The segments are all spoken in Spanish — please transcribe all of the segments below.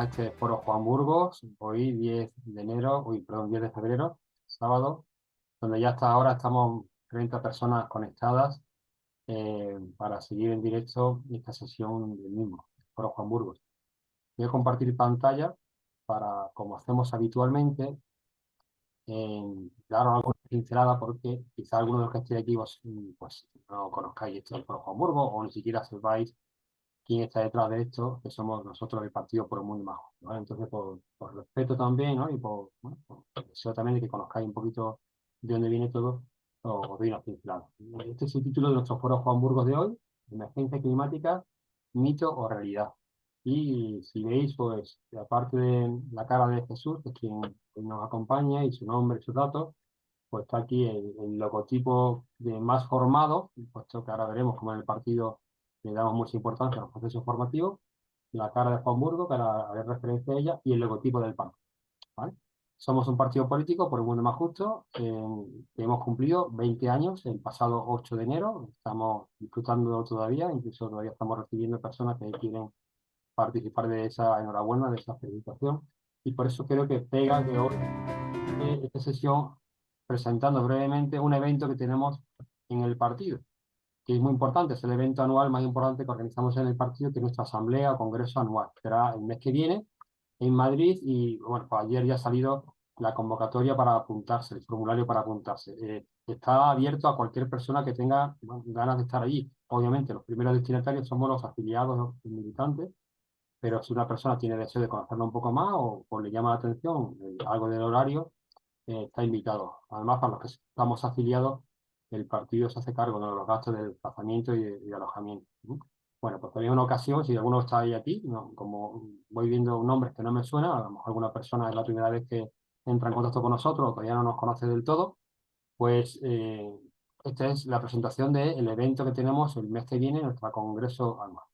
a este foro Juan Burgos, hoy 10 de enero, perdón, 10 de febrero, sábado, donde ya hasta ahora estamos 30 personas conectadas para seguir en directo esta sesión del mismo, foro Juan Burgos. Voy a compartir pantalla para, como hacemos habitualmente, daros alguna pincelada porque quizá algunos de los que estéis aquí pues no conozcáis esto del foro Juan Burgos o ni siquiera sepáis quién está detrás de esto, que somos nosotros del Partido por el Mundo Más Justo, ¿vale? Entonces, por respeto también, ¿no? Y por deseo también de que conozcáis un poquito de dónde viene todo, os doy una pincelada. Este es el título de nuestro foro Juan Burgos de hoy: Emergencia climática, mito o realidad. Y si veis, pues, aparte de la cara de Jesús, que es quien nos acompaña, y su nombre y sus datos, pues está aquí el logotipo de Más Formado, puesto que ahora veremos cómo en el partido le damos mucha importancia a los procesos formativos, la cara de Juan Burgos, que ahora haré referencia a ella, y el logotipo del PAN, ¿vale? Somos un partido político por el mundo más justo, que hemos cumplido 20 años el pasado 8 de enero, estamos disfrutando todavía, incluso todavía estamos recibiendo personas que quieren participar de esa enhorabuena, de esa felicitación, y por eso creo que pega que hoy esta sesión presentando brevemente un evento que tenemos en el partido, que es muy importante, es el evento anual más importante que organizamos en el partido, que es nuestra asamblea o congreso anual. Será el mes que viene en Madrid y, bueno, pues ayer ya ha salido la convocatoria para apuntarse, el formulario para apuntarse. Está abierto a cualquier persona que tenga, bueno, ganas de estar allí. Obviamente, los primeros destinatarios somos los afiliados, los militantes, pero si una persona tiene deseo de conocerlo un poco más o le llama la atención algo del horario, está invitado. Además, para los que estamos afiliados, el partido se hace cargo de los gastos de desplazamiento y de alojamiento, ¿no? Bueno, pues todavía una ocasión, si alguno está ahí aquí, ¿no? Como voy viendo nombres que no me suenan, a lo mejor alguna persona es la primera vez que entra en contacto con nosotros, o todavía no nos conoce del todo, pues esta es la presentación del evento que tenemos el mes que viene, nuestro congreso anual.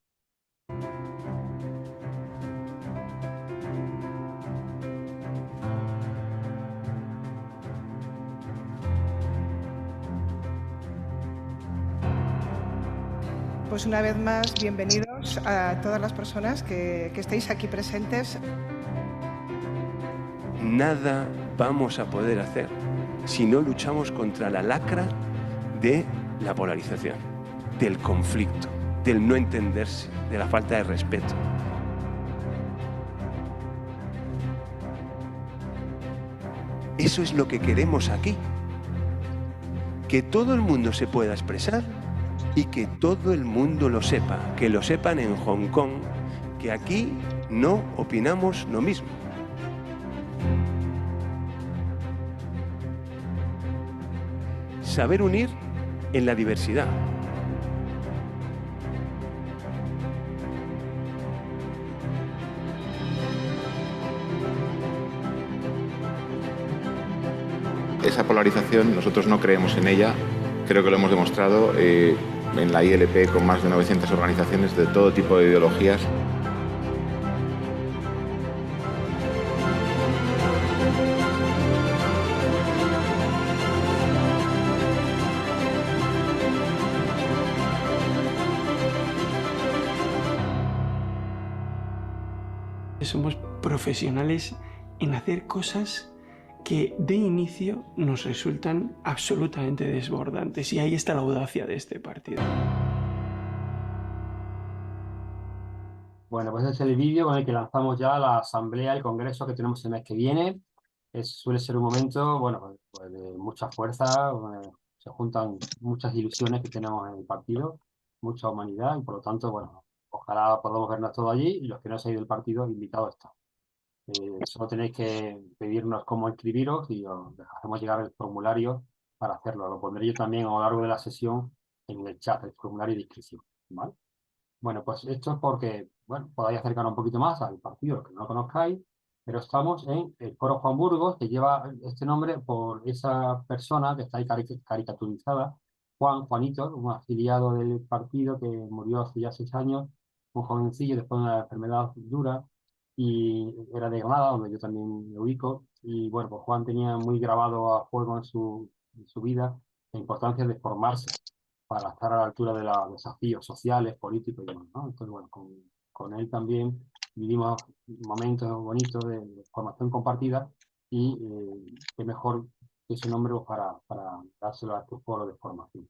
Pues una vez más, bienvenidos a todas las personas que estáis aquí presentes. Nada vamos a poder hacer si no luchamos contra la lacra de la polarización, del conflicto, del no entenderse, de la falta de respeto. Eso es lo que queremos aquí. Que todo el mundo se pueda expresar y que todo el mundo lo sepa, que lo sepan en Hong Kong, que aquí no opinamos lo mismo. Saber unir en la diversidad. Esa polarización nosotros no creemos en ella, creo que lo hemos demostrado en la ILP con más de 900 organizaciones de todo tipo de ideologías. Somos profesionales en hacer cosas que de inicio nos resultan absolutamente desbordantes, y ahí está la audacia de este partido. Bueno, pues este es el vídeo con el que lanzamos ya la asamblea y congreso que tenemos el mes que viene. Suele ser un momento, bueno, pues de mucha fuerza, se juntan muchas ilusiones que tenemos en el partido, mucha humanidad, y por lo tanto, bueno, ojalá podamos vernos todos allí, y los que no seáis del partido, invitados están. Solo tenéis que pedirnos cómo inscribiros y os hacemos llegar el formulario para hacerlo. Lo pondré yo también a lo largo de la sesión en el chat, el formulario de inscripción, ¿vale? Bueno, pues esto es porque, bueno, podáis acercar un poquito más al partido, los que no lo conozcáis, pero estamos en el Foro Juan Burgos, que lleva este nombre por esa persona que está ahí caricaturizada, Juanito, un afiliado del partido que murió hace ya 6 años, un jovencillo después de una enfermedad dura, y era de Granada, donde yo también me ubico, y bueno, pues Juan tenía muy grabado a fuego en su vida la importancia de formarse para estar a la altura de los desafíos sociales, políticos y demás, ¿no? Entonces, bueno, con él también vivimos momentos bonitos de formación compartida y qué mejor que ese nombre para dárselo a este foro de formación.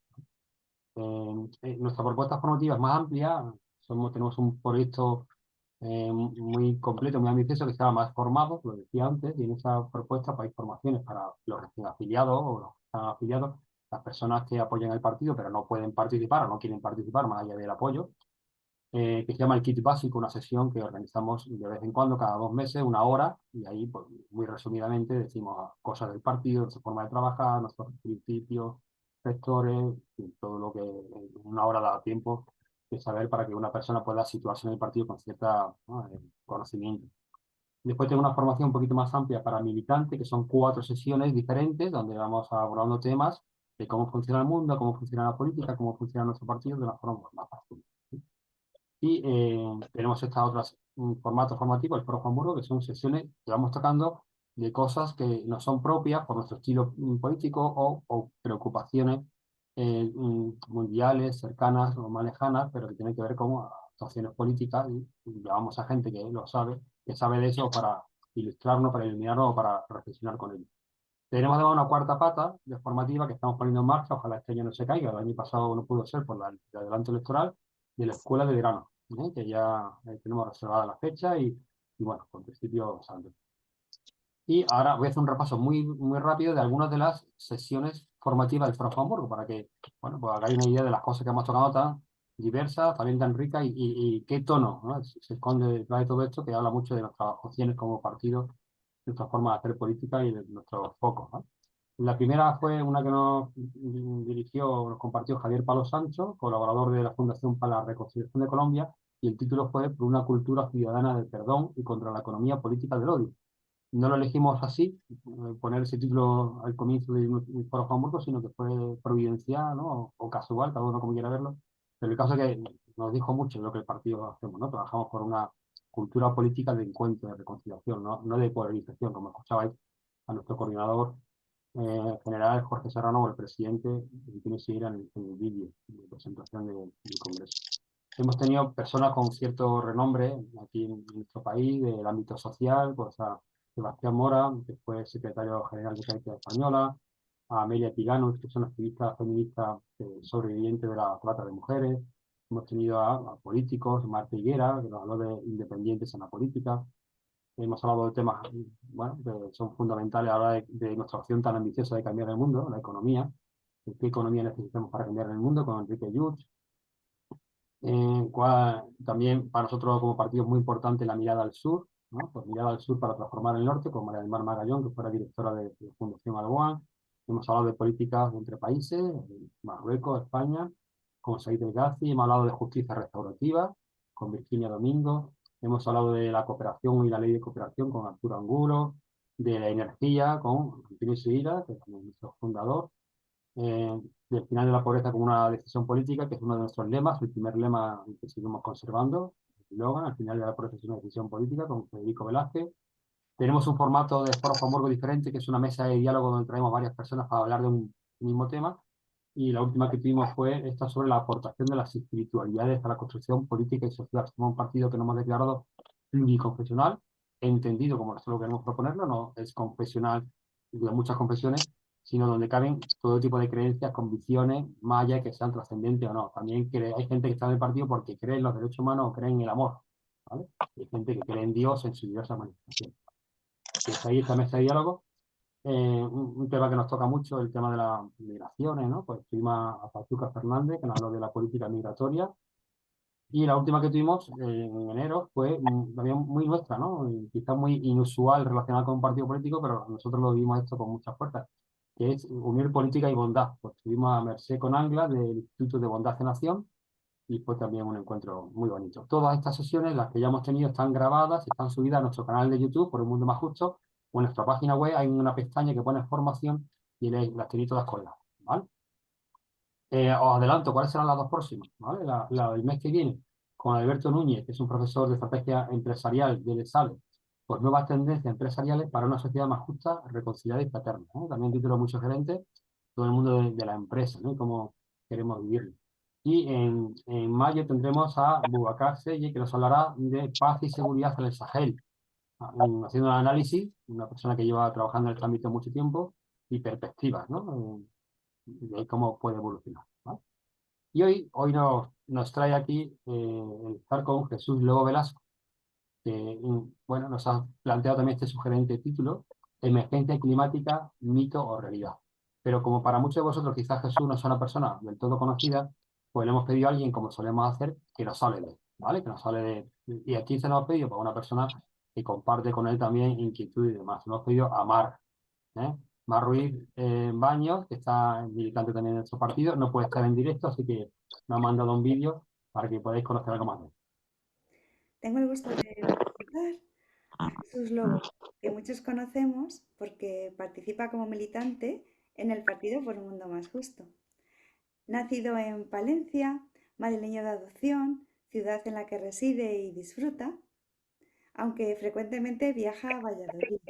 Nuestra propuesta formativa es más amplia, tenemos un proyecto muy completo, muy ambicioso, que se llama Más Formados, lo decía antes, y en esa propuesta pues, hay formaciones para los recién afiliados o los que están afiliados, las personas que apoyan el partido pero no pueden participar o no quieren participar más allá del apoyo, que se llama el Kit Básico, una sesión que organizamos de vez en cuando, cada 2 meses, una hora, y ahí, pues, muy resumidamente, decimos cosas del partido, nuestra forma de trabajar, nuestros principios, sectores, y todo lo que en una hora da tiempo de saber para que una persona pueda situarse en el partido con cierta, ¿no?, conocimiento. Después tengo una formación un poquito más amplia para militantes, que son 4 sesiones diferentes, donde vamos abordando temas de cómo funciona el mundo, cómo funciona la política, cómo funciona nuestro partido de una forma más fácil. Y tenemos estas otras formatos formativos, el Foro Juan Burgo, que son sesiones que vamos tocando de cosas que no son propias por nuestro estilo político o preocupaciones mundiales, cercanas o más lejanas, pero que tienen que ver con actuaciones políticas y llevamos a gente que sabe de eso para ilustrarnos, para iluminarnos o para reflexionar con ello. Tenemos además una cuarta pata de formativa que estamos poniendo en marcha, ojalá este año no se caiga, el año pasado no pudo ser por el adelanto electoral, de la escuela de verano, que ya tenemos reservada la fecha y bueno, con principio saldrá. Y ahora voy a hacer un repaso muy rápido de algunas de las sesiones formativas del Foro Juan Burgo para que, bueno, pues hagáis una idea de las cosas que hemos tocado tan diversas, también tan ricas y qué tono, ¿no?, se esconde detrás de todo esto, que habla mucho de nuestras opciones como partido, nuestra forma de hacer política y de nuestros focos, ¿no? La primera fue una que nos nos compartió Javier Palo Sancho, colaborador de la Fundación para la Reconciliación de Colombia, y el título fue Por una cultura ciudadana del perdón y contra la economía política del odio. No lo elegimos así, poner ese título al comienzo del Foro Juan Burgo, sino que fue providencial, ¿no?, o casual, cada uno como quiera verlo. Pero el caso es que nos dijo mucho de lo que el partido hacemos, ¿no? Trabajamos por una cultura política de encuentro, de reconciliación, no de polarización, como escuchabais a nuestro coordinador general Jorge Serrano, o el presidente, que tiene que seguir en el vídeo de presentación del Congreso. Hemos tenido personas con cierto renombre aquí en nuestro país, del ámbito social, pues a Sebastián Mora, que fue secretario general de Caritas Española, a Amelia Tigano, que es una activista feminista sobreviviente de la trata de mujeres. Hemos tenido a políticos, Marta Higuera, que nos habló de independientes en la política. Hemos hablado de temas, bueno, que son fundamentales a la hora de nuestra opción tan ambiciosa de cambiar el mundo, la economía. ¿Qué economía necesitamos para cambiar el mundo? Con Enrique Lluch. También para nosotros como partido es muy importante la mirada al sur, ¿no? Pues mirada al sur para transformar el norte, con María del Mar Magallón, que fuera directora de Fundación Alboan. Hemos hablado de políticas entre países, Marruecos, España, con Said El Ghazi. Hemos hablado de justicia restaurativa, con Virginia Domingo. Hemos hablado de la cooperación y la ley de cooperación, con Arturo Angulo. De la energía, con Antonio Seira, que es nuestro fundador. Del final de la pobreza como una decisión política, que es uno de nuestros lemas, el primer lema que seguimos conservando, el eslogan, al final de la pobreza es una decisión política, con Federico Velázquez. Tenemos un formato de Foro Juan Burgo diferente, que es una mesa de diálogo donde traemos varias personas para hablar de un mismo tema, y la última que tuvimos fue esta sobre la aportación de las espiritualidades a la construcción política y social. Somos un partido que nos hemos declarado pluriconfesional, entendido como nosotros queremos proponerlo, no es confesional de muchas confesiones, sino donde caben todo tipo de creencias, convicciones, más allá de que sean trascendentes o no. También hay gente que está en el partido porque cree en los derechos humanos o cree en el amor, ¿vale? Hay gente que cree en Dios en su diversa manifestación. Pues ahí esta mesa de diálogo. Un tema que nos toca mucho, el tema de las migraciones, ¿no? Pues tuvimos a Pachuca Fernández, que nos habló de la política migratoria. Y la última que tuvimos en enero fue también muy nuestra, ¿no? Y quizás muy inusual relacionada con un partido político, pero nosotros lo vimos esto con mucha fuerza, que es unir política y bondad. Pues tuvimos a Mercé con Angla del Instituto de Bondad de Nación y fue también un encuentro muy bonito. Todas estas sesiones, las que ya hemos tenido, están grabadas, están subidas a nuestro canal de YouTube, Por un Mundo Más Justo, o en nuestra página web hay una pestaña que pone formación y las tenéis todas colgadas, ¿vale? Os adelanto cuáles serán las 2 próximas, ¿vale? La del mes que viene, con Alberto Núñez, que es un profesor de estrategia empresarial de ESADE, pues nuevas tendencias empresariales para una sociedad más justa, reconciliada y fraterna, ¿no? También título muy sugerente, todo el mundo de la empresa, ¿no? Y cómo queremos vivir. Y en mayo tendremos a Boubacar Seye, que nos hablará de paz y seguridad en el Sahel, haciendo un análisis, una persona que lleva trabajando en este ámbito mucho tiempo, y perspectivas, ¿no? De cómo puede evolucionar, ¿vale? Y hoy nos trae aquí el estar con Jesús Lobo Velasco, que bueno, nos ha planteado también este sugerente título, Emergencia climática, mito o realidad. Pero como para muchos de vosotros quizás Jesús no sea una persona del todo conocida, pues le hemos pedido a alguien, como solemos hacer, que nos hable de él, ¿vale? Que nos hable de... Y aquí se nos ha pedido para una persona que comparte con él también inquietud y demás. Hemos pedido a Mar, ¿eh? Mar Ruiz Baños, que está militante también en nuestro partido, no puede estar en directo, así que me ha mandado un vídeo para que podáis conocer algo más de él. Tengo el gusto de presentar a Jesús Lobo, que muchos conocemos porque participa como militante en el Partido por un Mundo Más Justo. Nacido en Palencia, madrileño de adopción, ciudad en la que reside y disfruta, aunque frecuentemente viaja a Valladolid,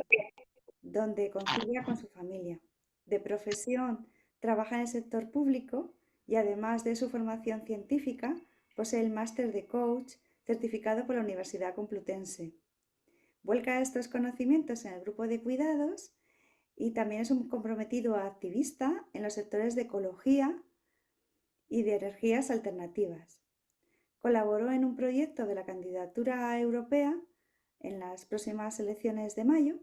donde concilia con su familia. De profesión, trabaja en el sector público y además de su formación científica, posee el máster de coach certificado por la Universidad Complutense. Vuelca estos conocimientos en el grupo de cuidados y también es un comprometido activista en los sectores de ecología y de energías alternativas. Colaboró en un proyecto de la candidatura europea en las próximas elecciones de mayo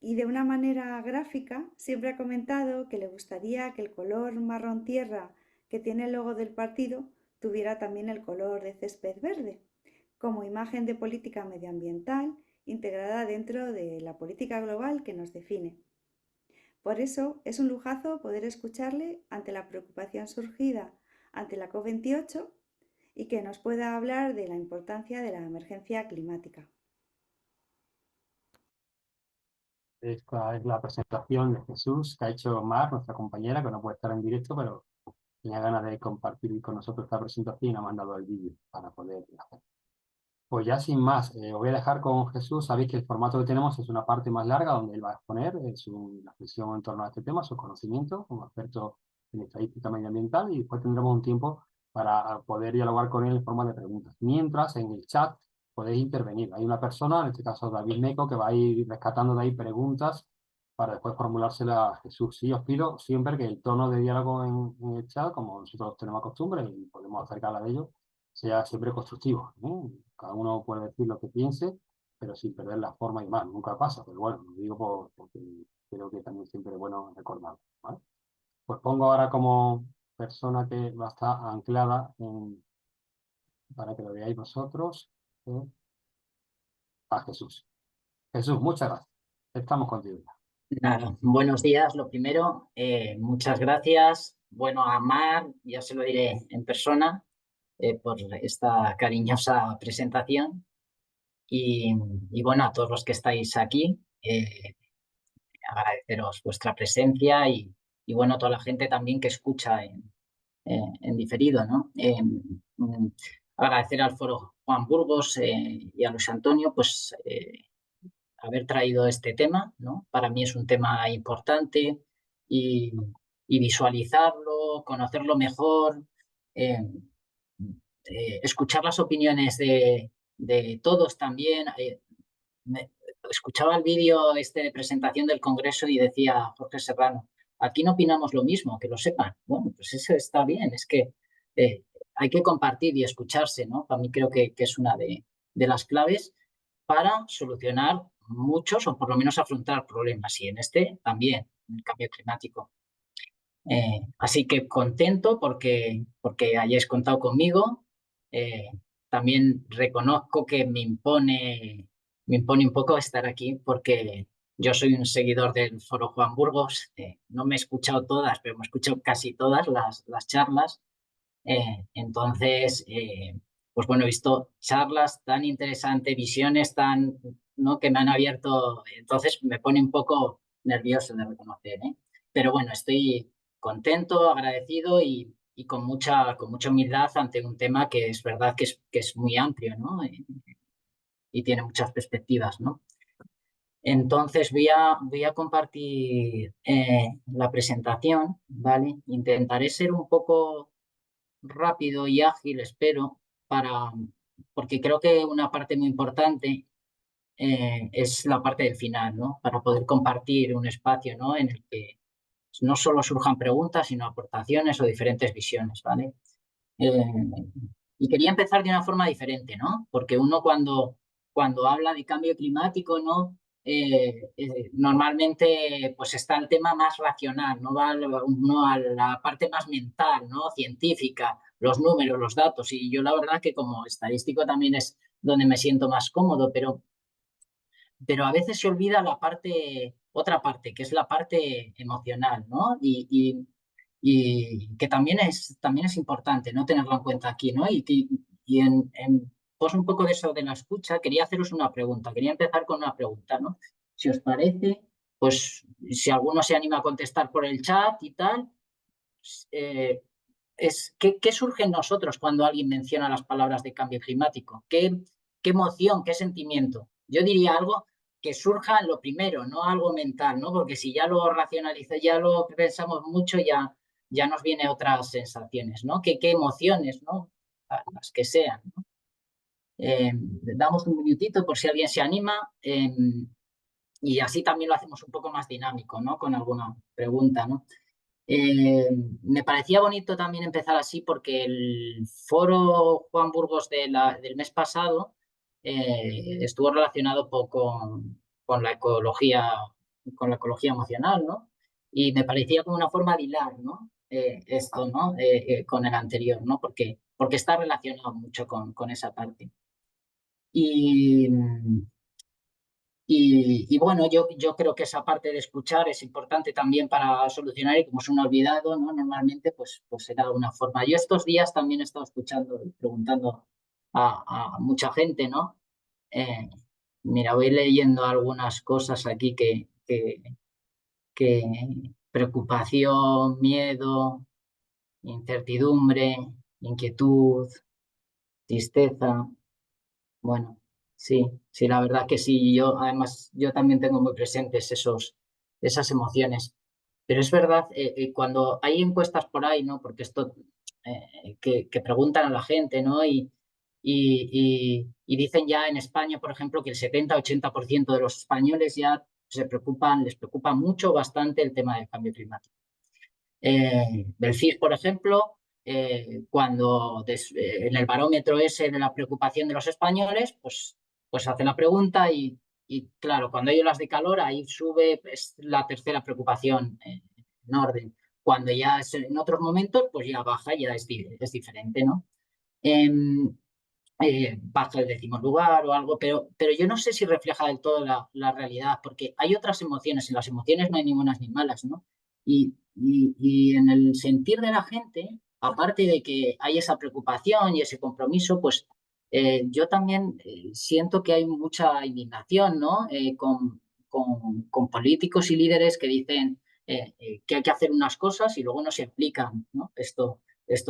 y de una manera gráfica siempre ha comentado que le gustaría que el color marrón tierra que tiene el logo del partido tuviera también el color de césped verde, como imagen de política medioambiental integrada dentro de la política global que nos define. Por eso es un lujazo poder escucharle ante la preocupación surgida ante la COP28 y que nos pueda hablar de la importancia de la emergencia climática. Esta es la presentación de Jesús que ha hecho Mar, nuestra compañera, que no puede estar en directo, pero tenía ganas de compartir con nosotros esta presentación y nos ha mandado el vídeo para poder hacer. Pues ya sin más, os voy a dejar con Jesús. Sabéis que el formato que tenemos es una parte más larga donde él va a exponer su reflexión en torno a este tema, sus conocimientos como experto en estadística medioambiental, y después tendremos un tiempo para poder dialogar con él en forma de preguntas. Mientras, en el chat podéis intervenir. Hay una persona, en este caso David Meco, que va a ir rescatando de ahí preguntas para después formulárselas a Jesús. Sí, os pido siempre que el tono de diálogo en el chat, como nosotros tenemos costumbre y podemos acercarla de ello, sea siempre constructivo, ¿no? Cada uno puede decir lo que piense, pero sin perder la forma y más. Nunca pasa, pero bueno, lo digo porque creo que también siempre es bueno recordarlo, ¿vale? Pues pongo ahora como persona que va a estar anclada para que lo veáis vosotros, a Jesús. Jesús, muchas gracias. Estamos contigo. Nada, buenos días, lo primero, muchas gracias. Bueno, a Mar, ya se lo diré en persona, por esta cariñosa presentación. Y bueno, a todos los que estáis aquí, agradeceros vuestra presencia y bueno, a toda la gente también que escucha en diferido, ¿no? Agradecer al Foro Juan Burgos y a Luis Antonio, pues haber traído este tema, ¿no? Para mí es un tema importante y visualizarlo, conocerlo mejor, escuchar las opiniones de todos también. Escuchaba el vídeo de presentación del Congreso y decía Jorge Serrano, aquí no opinamos lo mismo, que lo sepan. Bueno, pues eso está bien, es que hay que compartir y escucharse, ¿no? Para mí creo que es una de las claves para solucionar muchos o por lo menos afrontar problemas y en este también, en el cambio climático. Así que contento porque hayáis contado conmigo. También reconozco que me impone un poco estar aquí porque yo soy un seguidor del Foro Juan Burgos. No me he escuchado todas, pero me he escuchado casi todas las charlas. Entonces, pues bueno, he visto charlas tan interesantes, visiones tan, ¿no? que me han abierto. Entonces me pone un poco nervioso de reconocer, ¿eh? Pero bueno, estoy contento, agradecido y con mucha humildad ante un tema que es verdad que es muy amplio, ¿no? Y tiene muchas perspectivas, ¿no? Entonces voy a compartir la presentación, ¿vale? Intentaré ser un poco rápido y ágil, espero, porque creo que una parte muy importante es la parte del final, ¿no? Para poder compartir un espacio, ¿no? En el que no solo surjan preguntas, sino aportaciones o diferentes visiones, ¿vale? Y quería empezar de una forma diferente, ¿no? Porque uno cuando habla de cambio climático, ¿no? Normalmente pues está el tema más racional, no va uno a la parte más mental, ¿no? Científica, los números, los datos. Y yo la verdad que como estadístico también es donde me siento más cómodo, pero a veces se olvida otra parte, que es la parte emocional, ¿no? Y que también es importante, ¿no? Tenerlo en cuenta aquí, ¿no? Y en pos un poco de eso de la escucha, quería haceros una pregunta. Quería empezar con una pregunta, ¿no? Si os parece, pues si alguno se anima a contestar por el chat y tal, eh, ¿qué surge en nosotros cuando alguien menciona las palabras de cambio climático? ¿Qué emoción, qué sentimiento? Yo diría algo que surja lo primero, no algo mental, ¿no? Porque si ya lo racionalizamos, ya lo pensamos mucho, ya nos vienen otras sensaciones, ¿no? ¿Qué emociones, ¿no? Las que sean, ¿no? Damos un minutito por si alguien se anima y así también lo hacemos un poco más dinámico, ¿no? Con alguna pregunta, ¿no? Me parecía bonito también empezar así porque el foro Juan Burgos del mes pasado estuvo relacionado con la ecología, emocional, ¿no? Y me parecía como una forma de hilar, ¿no? Esto, ¿no? Con el anterior, ¿no? Porque está relacionado mucho con esa parte. Y bueno, yo creo que esa parte de escuchar es importante también para solucionar y como se me ha olvidado, ¿no? Normalmente pues será una forma. Yo estos días también he estado escuchando y preguntando a mucha gente, ¿no? Eh, Mira, voy leyendo algunas cosas aquí que preocupación, miedo, incertidumbre, inquietud, tristeza. Bueno, sí, la verdad que sí. Además, yo también tengo muy presentes esas emociones. Pero es verdad, cuando hay encuestas por ahí, ¿no? Porque esto, que preguntan a la gente, ¿no? Y dicen ya en España, por ejemplo, que el 70-80% de los españoles ya les preocupa mucho, bastante el tema del cambio climático. Del CIS, por ejemplo, cuando en el barómetro ese de la preocupación de los españoles, pues hace la pregunta y claro, cuando hay olas de calor, ahí sube la tercera preocupación en orden. Cuando ya en otros momentos, pues ya baja, ya es diferente, ¿no? Baja el 10.º lugar o algo, pero yo no sé si refleja del todo la realidad, porque hay otras emociones, en las emociones no hay ni buenas ni malas, ¿no? Y en el sentir de la gente, aparte de que hay esa preocupación y ese compromiso, pues yo también siento que hay mucha indignación, ¿no? Con políticos y líderes que dicen que hay que hacer unas cosas y luego no se aplican, ¿no? Esto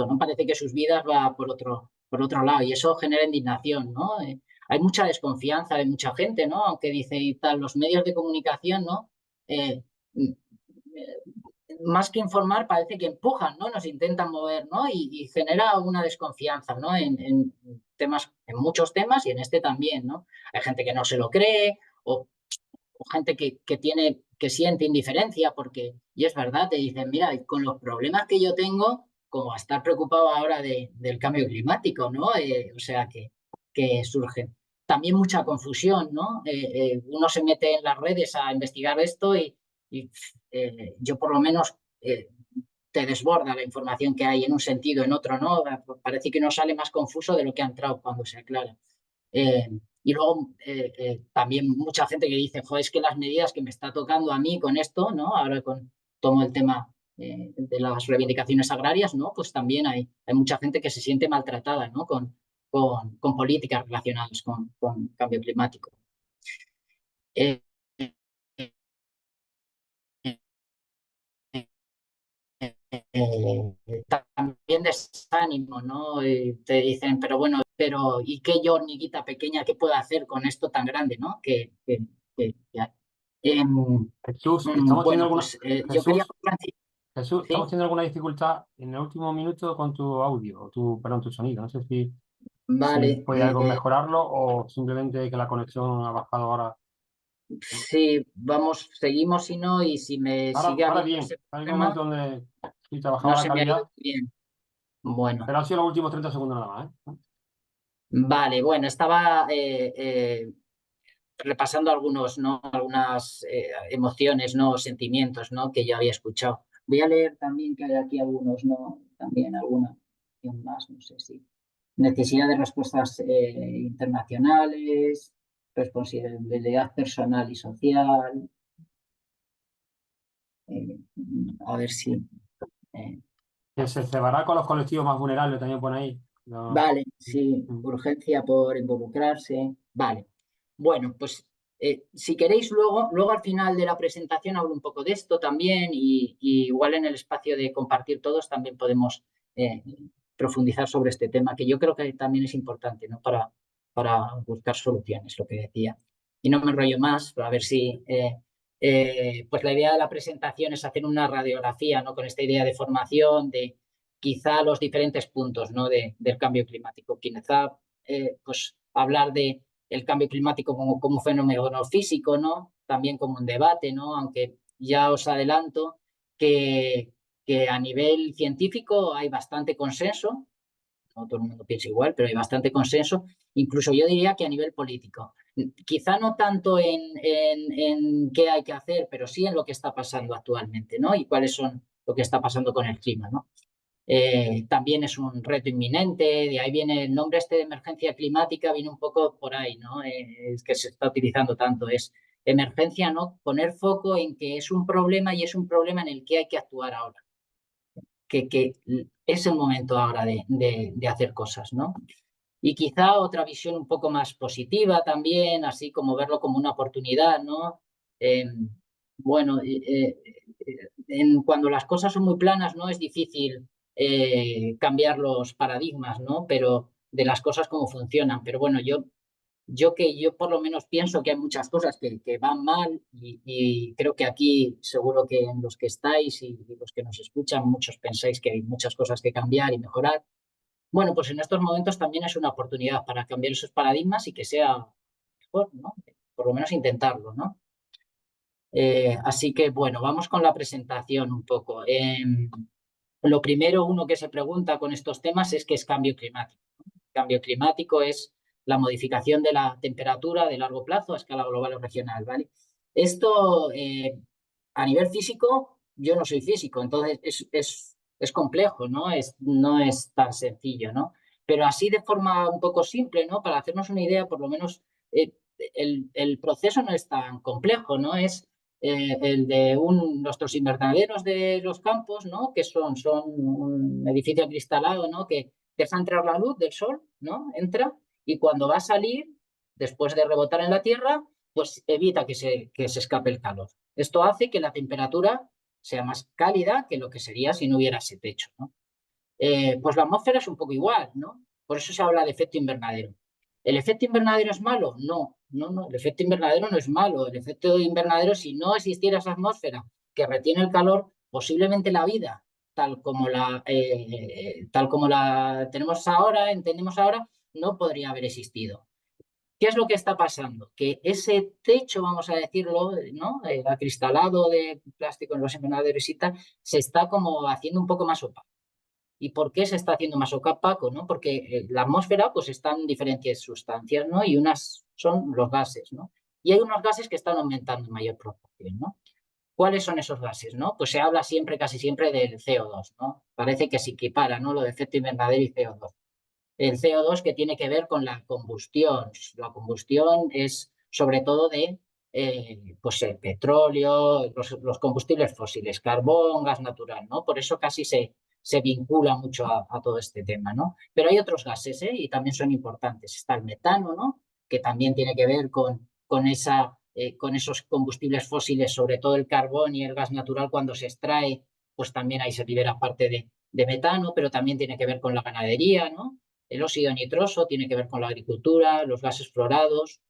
no parece que sus vidas va por otro lado y eso genera indignación, ¿no? Hay mucha desconfianza de mucha gente, ¿no? Aunque dice y tal, los medios de comunicación, ¿no? Más que informar, parece que empujan, ¿no? Nos intentan mover, ¿no? Y genera una desconfianza, ¿no? En temas, en muchos temas y en este también, ¿no? Hay gente que no se lo cree o gente que siente indiferencia y es verdad, te dicen, mira, con los problemas que yo tengo, como a estar preocupado ahora del cambio climático, ¿no? O sea, que surge. También mucha confusión, ¿no? Uno se mete en las redes a investigar esto y yo por lo menos te desborda la información que hay en un sentido, en otro, ¿no? Parece que uno sale más confuso de lo que ha entrado cuando se aclara. Y luego también mucha gente que dice, joder, es que las medidas que me está tocando a mí con esto, ¿no? Ahora tomo el tema de las reivindicaciones agrarias, ¿no? Pues también hay mucha gente que se siente maltratada, ¿no? Con políticas relacionadas con cambio climático. Eh, también desánimo, ¿no? Te dicen, pero bueno, ¿y qué yo, hormiguita pequeña, qué puedo hacer con esto tan grande, ¿no? Que hay? Jesús, estamos teniendo Bueno, algunos... pues yo quería... Jesús, Jesús, Sí, estamos teniendo alguna dificultad en el último minuto con tu audio, perdón, tu sonido. No sé si vale. puede algo mejorarlo o simplemente que la conexión ha bajado ahora. Sí, vamos, seguimos si no, y si me sigue Ahora habiendo bien, ese hay un problema, momento donde sí no trabajaba la se me ha ido calidad, bien. Bueno, pero han sido los últimos 30 segundos nada más, ¿eh? vale, bueno, estaba repasando algunos, ¿no? Algunas emociones, ¿no? Sentimientos, ¿no? Que yo había escuchado. Voy a leer también que hay aquí algunos, ¿no? También alguna más, no sé si. Necesidad de respuestas internacionales, responsabilidad personal y social. eh, a ver si. eh, Que se cebará con los colectivos más vulnerables, también pone ahí. Vale, sí, urgencia por involucrarse. Vale. Bueno, pues si queréis, luego al final de la presentación hablo un poco de esto también y igual en el espacio de compartir todos también podemos eh, profundizar sobre este tema, que yo creo que también es importante, ¿no? Para buscar soluciones, lo que decía. Y no me enrollo más, a ver si... pues la idea de la presentación es hacer una radiografía, ¿no? Con esta idea de formación, de quizá los diferentes puntos, ¿no? Del cambio climático. Quizá pues hablar de el cambio climático como un fenómeno físico, ¿no? También como un debate, ¿no? Aunque ya os adelanto que a nivel científico hay bastante consenso, no todo el mundo piensa igual, pero hay bastante consenso, incluso yo diría que a nivel político. Quizá no tanto en qué hay que hacer, pero sí en lo que está pasando actualmente, ¿no? Y cuáles son lo que está pasando con el clima, ¿no? También es un reto inminente, de ahí viene el nombre este de emergencia climática, viene un poco por ahí, ¿no? Es que se está utilizando tanto, es emergencia, ¿no? Poner foco en que es un problema y es un problema en el que hay que actuar ahora, que es el momento ahora de hacer cosas, ¿no? Y quizá otra visión un poco más positiva también, así como verlo como una oportunidad, ¿no? Bueno, cuando las cosas son muy planas, ¿no? Es difícil cambiar los paradigmas, ¿no? Pero de las cosas como funcionan. Pero bueno, yo por lo menos pienso que hay muchas cosas que van mal y creo que aquí seguro que en los que estáis y los que nos escuchan, muchos pensáis que hay muchas cosas que cambiar y mejorar. Bueno, pues en estos momentos también es una oportunidad para cambiar esos paradigmas y que sea mejor, ¿no? Por lo menos intentarlo, ¿no? Así que, bueno, vamos con la presentación un poco. Lo primero, uno que se pregunta con estos temas es qué es cambio climático. Cambio climático es la modificación de la temperatura de largo plazo a escala global o regional, ¿vale? Esto, a nivel físico, yo no soy físico, entonces es complejo, ¿no? No es tan sencillo, ¿no? Pero así de forma un poco simple, ¿no? Para hacernos una idea, por lo menos eh, el proceso no es tan complejo, ¿no? Es el de nuestros invernaderos de los campos, ¿no? Que son un edificio acristalado, ¿no? Que deja entrar la luz del sol, ¿no? Entra y cuando va a salir, después de rebotar en la Tierra, pues evita que se escape el calor. Esto hace que la temperatura sea más cálida que lo que sería si no hubiera ese techo, ¿no? Pues la atmósfera es un poco igual, ¿no? Por eso se habla de efecto invernadero. ¿El efecto invernadero es malo? No, no, no, el efecto invernadero no es malo. El efecto invernadero, si no existiera esa atmósfera que retiene el calor, posiblemente la vida, tal como la tenemos ahora, entendemos ahora, no podría haber existido. ¿Qué es lo que está pasando? Que ese techo, vamos a decirlo, ¿no? Acristalado de plástico en los invernaderos y tal, se está como haciendo un poco más opaco. ¿Y por qué se está haciendo más opaco? ¿No? Porque la atmósfera pues están en diferentes sustancias, ¿no? Y unas son los gases, ¿no? Y hay unos gases que están aumentando en mayor proporción, ¿no? ¿Cuáles son esos gases, no? Pues se habla siempre, casi siempre, del CO2, ¿no? Parece que se equipara, ¿no? Lo de efecto invernadero y CO2. El CO2 que tiene que ver con la combustión. La combustión es sobre todo de pues el petróleo, los combustibles fósiles, carbón, gas natural, ¿no? Por eso casi se vincula mucho a todo este tema, ¿no? Pero hay otros gases, ¿eh? Y también son importantes. Está el metano, ¿no? Que también tiene que ver con esos combustibles fósiles, sobre todo el carbón y el gas natural cuando se extrae, pues también ahí se libera parte de metano, pero también tiene que ver con la ganadería, ¿no? El óxido nitroso tiene que ver con la agricultura, los gases fluorados,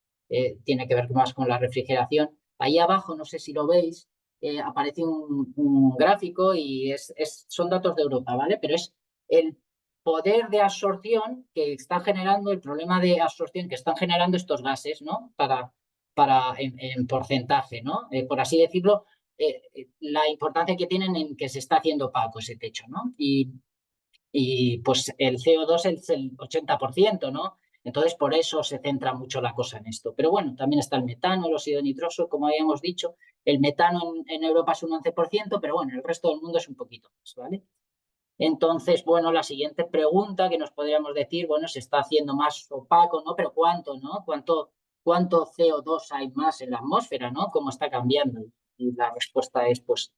tiene que ver más con la refrigeración. Ahí abajo, no sé si lo veis, aparece un gráfico y son datos de Europa, ¿vale? Pero es el poder de absorción que está generando, el problema de absorción que están generando estos gases, ¿no? En porcentaje, ¿no? Por así decirlo, la importancia que tienen en que se está haciendo opaco ese techo, ¿no? Y pues el CO2 es el 80%, ¿no? Entonces, por eso se centra mucho la cosa en esto. Pero bueno, también está el metano, el óxido nitroso, como habíamos dicho. El metano en Europa es un 11%, pero bueno, el resto del mundo es un poquito más, ¿vale? Entonces, bueno, la siguiente pregunta que nos podríamos decir, bueno, se está haciendo más opaco, ¿no? Pero ¿cuánto, no? ¿Cuánto CO2 hay más en la atmósfera, ¿no? ¿Cómo está cambiando? Y la respuesta es, pues,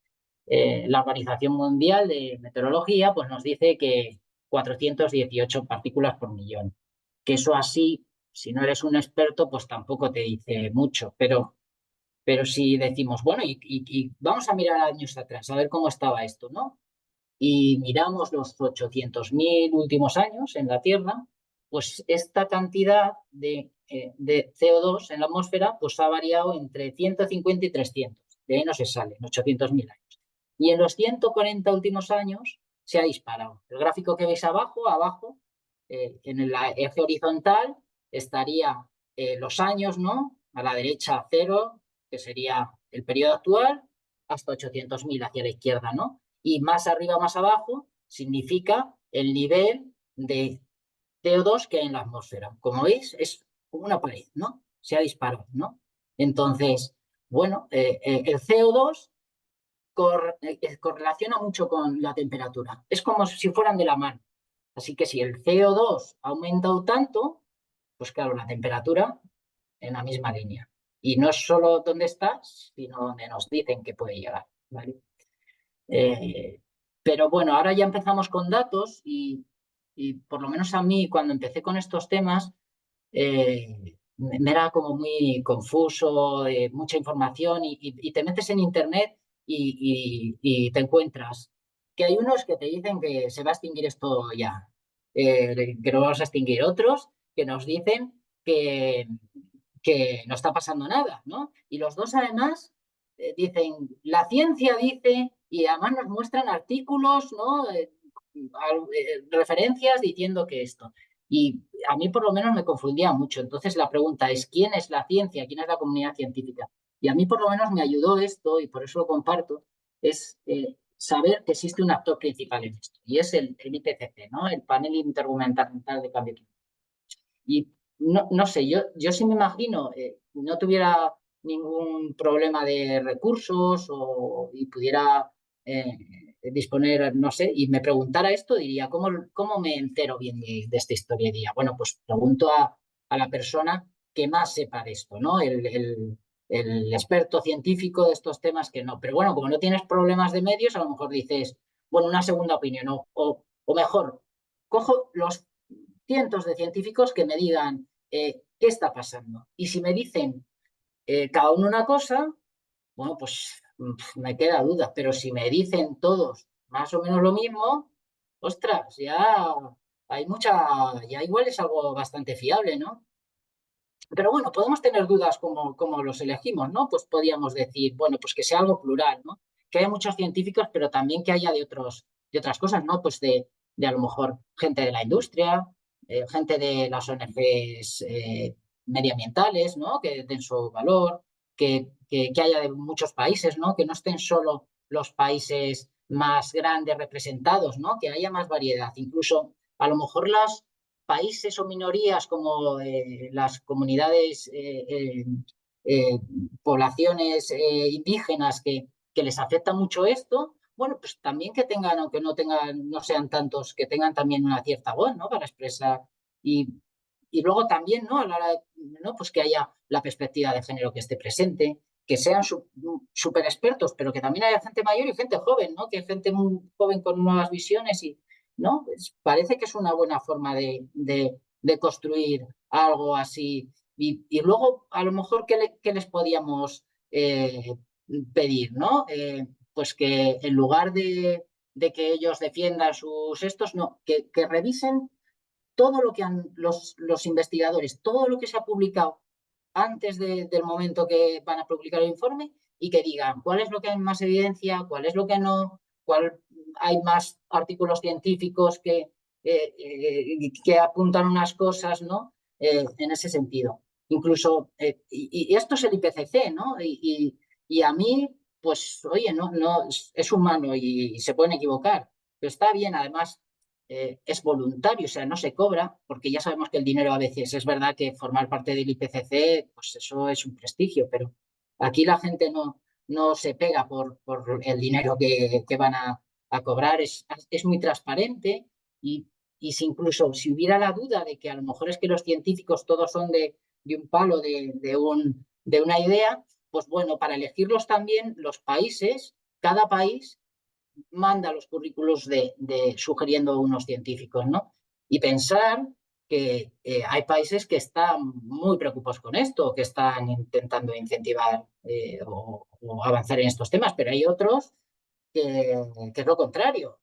la Organización Mundial de Meteorología, pues nos dice que 418 partículas por millón. Que eso así, si no eres un experto, pues tampoco te dice mucho, pero si decimos, bueno, y vamos a mirar años atrás, a ver cómo estaba esto, ¿no? Y miramos los 800.000 últimos años en la Tierra, pues esta cantidad de CO2 en la atmósfera pues ha variado entre 150 y 300. De ahí no se sale, en 800.000 años. Y en los 140 últimos años se ha disparado. El gráfico que veis abajo, en el eje horizontal estaría los años, ¿no? A la derecha 0, que sería el periodo actual, hasta 800.000 hacia la izquierda, ¿no? Y más arriba, más abajo, significa el nivel de CO2 que hay en la atmósfera. Como veis, es como una pared, ¿no? Se ha disparado, ¿no? Entonces, bueno, el CO2 correlaciona mucho con la temperatura. Es como si fueran de la mano. Así que si el CO2 ha aumentado tanto, pues claro, la temperatura en la misma línea. Y no es solo donde estás, sino donde nos dicen que puede llegar, ¿vale? Pero bueno, ahora ya empezamos con datos y por lo menos a mí cuando empecé con estos temas me era como muy confuso, mucha información y te metes en internet y te encuentras que hay unos que te dicen que se va a extinguir esto ya, que no vamos a extinguir, otros que nos dicen que no está pasando nada, ¿no? Y los dos además dicen, la ciencia dice, y además nos muestran artículos, ¿no? Referencias diciendo que esto. Y a mí por lo menos me confundía mucho. Entonces la pregunta es, ¿quién es la ciencia? ¿Quién es la comunidad científica? Y a mí por lo menos me ayudó esto, y por eso lo comparto, es saber que existe un actor principal en esto. Y es el IPCC, ¿no? El Panel Intergubernamental de Cambio Climático. Y no sé, yo sí me imagino, no tuviera ningún problema de recursos y pudiera disponer, no sé, y me preguntara esto, diría, ¿cómo me entero bien de esta historia? Diría, bueno, pues pregunto a la persona que más sepa de esto, ¿no? El experto científico de estos temas que no. Pero bueno, como no tienes problemas de medios, a lo mejor dices, bueno, una segunda opinión, o mejor, cojo los cientos de científicos que me digan qué está pasando. Y si me dicen cada uno una cosa, bueno, pues me queda duda. Pero si me dicen todos más o menos lo mismo, ostras, ya hay ya igual es algo bastante fiable, ¿no? Pero bueno, podemos tener dudas como los elegimos, ¿no? Pues podríamos decir, bueno, pues que sea algo plural, ¿no? Que haya muchos científicos, pero también que haya de otras cosas, ¿no? Pues de a lo mejor gente de la industria, gente de las ONGs medioambientales, ¿no? Que den su valor, que haya de muchos países, ¿no? Que no estén solo los países más grandes representados, ¿no? Que haya más variedad. Incluso a lo mejor las países o minorías como las comunidades, poblaciones indígenas que les afecta mucho esto, bueno, pues también que tengan, aunque no sean tantos, que tengan también una cierta voz, ¿no? Para expresar. Y luego también, ¿no? A la hora de, ¿no? Pues que haya la perspectiva de género que esté presente, que sean súper expertos, pero que también haya gente mayor y gente joven, ¿no? Que hay gente muy joven con nuevas visiones ¿no? Parece que es una buena forma de construir algo así. Y luego, a lo mejor, ¿qué les podíamos pedir, ¿no? Pues que en lugar de que ellos defiendan sus estos, no, que revisen todo lo que los investigadores, todo lo que se ha publicado antes del momento que van a publicar el informe, y que digan cuál es lo que hay más evidencia, cuál es lo que no, cuál hay más artículos científicos que apuntan unas cosas, ¿no? En ese sentido. Incluso, y esto es el IPCC, ¿no? Y a mí, pues, oye, no, es humano y se pueden equivocar, pero está bien, además, es voluntario, o sea, no se cobra, porque ya sabemos que el dinero a veces es verdad que formar parte del IPCC, pues eso es un prestigio, pero aquí la gente no se pega por el dinero que van a cobrar, es muy transparente y si incluso si hubiera la duda de que a lo mejor es que los científicos todos son de un palo, de una idea, pues bueno, para elegirlos también los países, cada país manda los currículos sugiriendo unos científicos, ¿no? Y pensar que hay países que están muy preocupados con esto, que están intentando incentivar o avanzar en estos temas, pero hay otros que es lo contrario.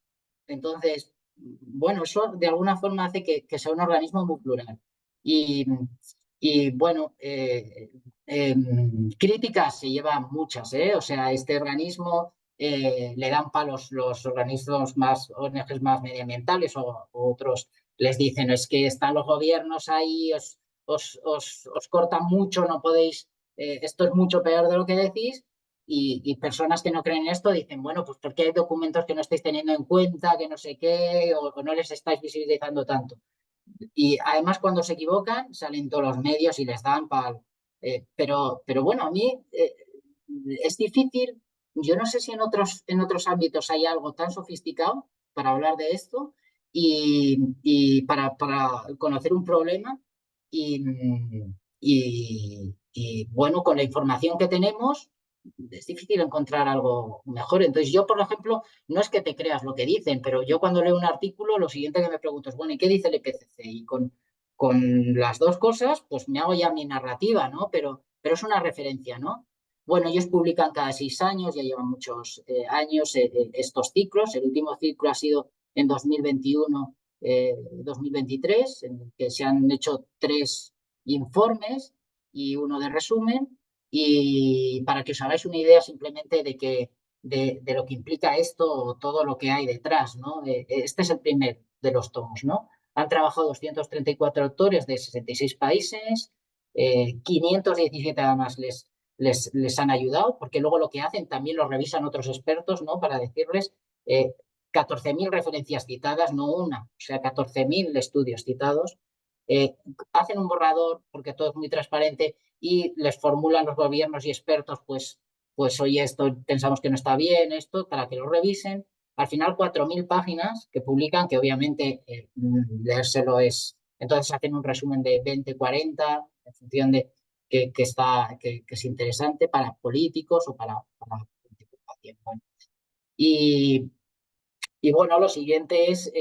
Entonces, bueno, eso de alguna forma hace que sea un organismo muy plural. Y bueno, críticas se llevan muchas, ¿eh? O sea, este organismo le dan palos los organismos más, ONGs más medioambientales o otros les dicen es que están los gobiernos ahí, os cortan mucho, no podéis, esto es mucho peor de lo que decís. Y personas que no creen en esto dicen, bueno, pues porque hay documentos que no estáis teniendo en cuenta, que no sé qué, o no les estáis visibilizando tanto. Y además cuando se equivocan salen todos los medios y les dan pal. Pero bueno, a mí es difícil, yo no sé si en otros ámbitos hay algo tan sofisticado para hablar de esto y para conocer un problema y, y bueno, con la información que tenemos es difícil encontrar algo mejor. Entonces yo, por ejemplo, no es que te creas lo que dicen, pero yo cuando leo un artículo, lo siguiente que me pregunto es, bueno, ¿y qué dice el IPCC? Y con las dos cosas, pues me hago ya mi narrativa, ¿no? Pero es una referencia, ¿no? Bueno, ellos publican cada 6 años, ya llevan muchos años estos ciclos. El último ciclo ha sido en 2021, 2023, en el que se han hecho 3 informes y uno de resumen. Y para que os hagáis una idea simplemente de lo que implica esto, todo lo que hay detrás, ¿no? Este es el primer de los tomos, ¿no? Han trabajado 234 autores de 66 países, 517 además les han ayudado, porque luego lo que hacen también lo revisan otros expertos, ¿no? Para decirles 14.000 referencias citadas, no una, o sea, 14.000 estudios citados. Hacen un borrador, porque todo es muy transparente, y les formulan los gobiernos y expertos, pues oye, esto pensamos que no está bien, esto, para que lo revisen. Al final, 4.000 páginas que publican, que obviamente leérselo es... Entonces hacen un resumen de 20, 40, en función de que es interesante para políticos o para participación. Bueno. Y bueno, lo siguiente es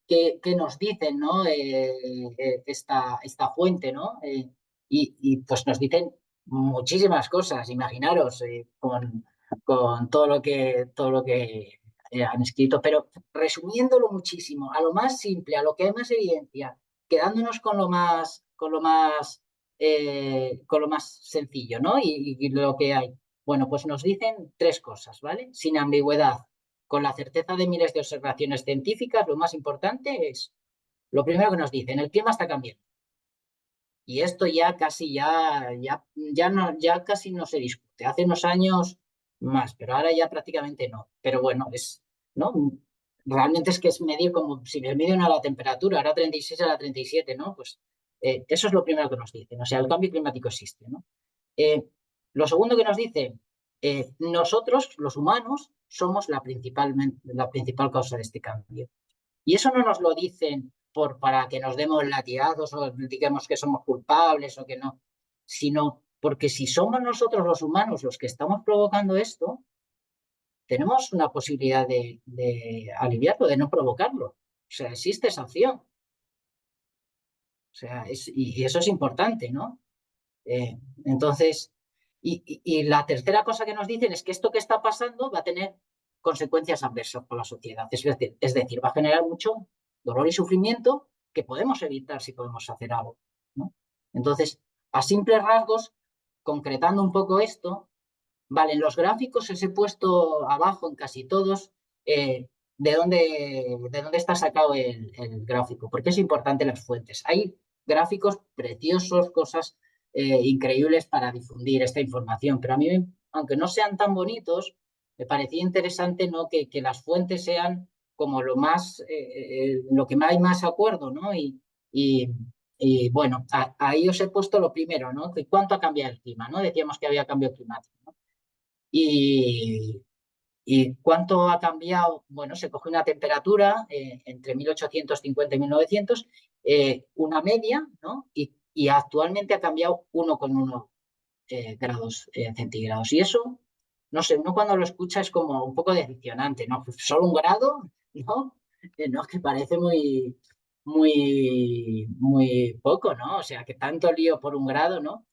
qué nos dicen, ¿no? Esta fuente, ¿no? Y pues nos dicen muchísimas cosas, imaginaros, con todo lo que han escrito, pero resumiéndolo muchísimo, a lo más simple, a lo que hay más evidencia, quedándonos con lo más sencillo, ¿no? Y lo que hay. Bueno, pues nos dicen 3 cosas, ¿vale? Sin ambigüedad, con la certeza de miles de observaciones científicas, lo más importante es, lo primero que nos dicen, el clima está cambiando. Y esto ya casi ya casi no se discute. Hace unos años más, pero ahora ya prácticamente no. Pero bueno, ¿no? Realmente es que es medir como si me miden a la temperatura, ahora 36 a la 37, ¿no? Pues eso es lo primero que nos dicen. O sea, el cambio climático existe, ¿no? Lo segundo que nos dicen, nosotros, los humanos, somos la principal causa de este cambio. Y eso no nos lo dicen para que nos demos latigazos o digamos que somos culpables o que no, sino porque si somos nosotros los humanos los que estamos provocando esto, tenemos una posibilidad de aliviarlo, de no provocarlo. O sea, existe esa opción. O sea, y eso es importante, ¿no? Entonces, y la tercera cosa que nos dicen es que esto que está pasando va a tener consecuencias adversas para la sociedad. Es decir, va a generar mucho dolor y sufrimiento que podemos evitar si podemos hacer algo, ¿no? Entonces, a simples rasgos, concretando un poco esto, Vale, en los gráficos os he puesto abajo en casi todos de dónde está sacado el gráfico, porque es importante las fuentes. Hay gráficos preciosos, cosas increíbles para difundir esta información, pero a mí, aunque no sean tan bonitos, me parecía interesante, ¿no?, que las fuentes sean como lo que hay más acuerdo, ¿no? Y bueno, ahí os he puesto lo primero, ¿no? ¿Cuánto ha cambiado el clima, ¿no? Decíamos que había cambio climático, ¿no? ¿Y cuánto ha cambiado? Bueno, se coge una temperatura entre 1850 y 1900, una media, ¿no? Y actualmente ha cambiado 1,1 grados centígrados. Y eso, no sé, uno cuando lo escucha es como un poco decepcionante, ¿no? Solo 1 grado, ¿no? No, que parece muy poco, ¿no? O sea, que tanto lío por 1 grado, ¿no?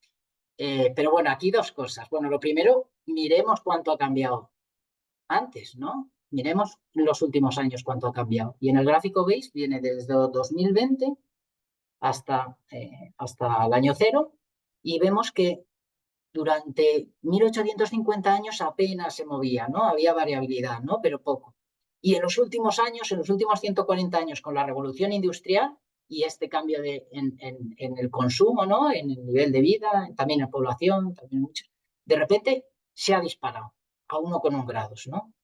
Pero bueno, aquí dos cosas. Bueno, lo primero, miremos cuánto ha cambiado antes, ¿no? Miremos los últimos años cuánto ha cambiado. Y en el gráfico veis, viene desde 2020 hasta el año cero, y vemos que durante 1850 años apenas se movía, ¿no? Había variabilidad, ¿no? Pero poco. Y en los últimos años, en los últimos 140 años, con la revolución industrial y este cambio en el consumo, ¿no?, en el nivel de vida, también en población, también mucho, de repente se ha disparado a 1,1 grados, ¿no?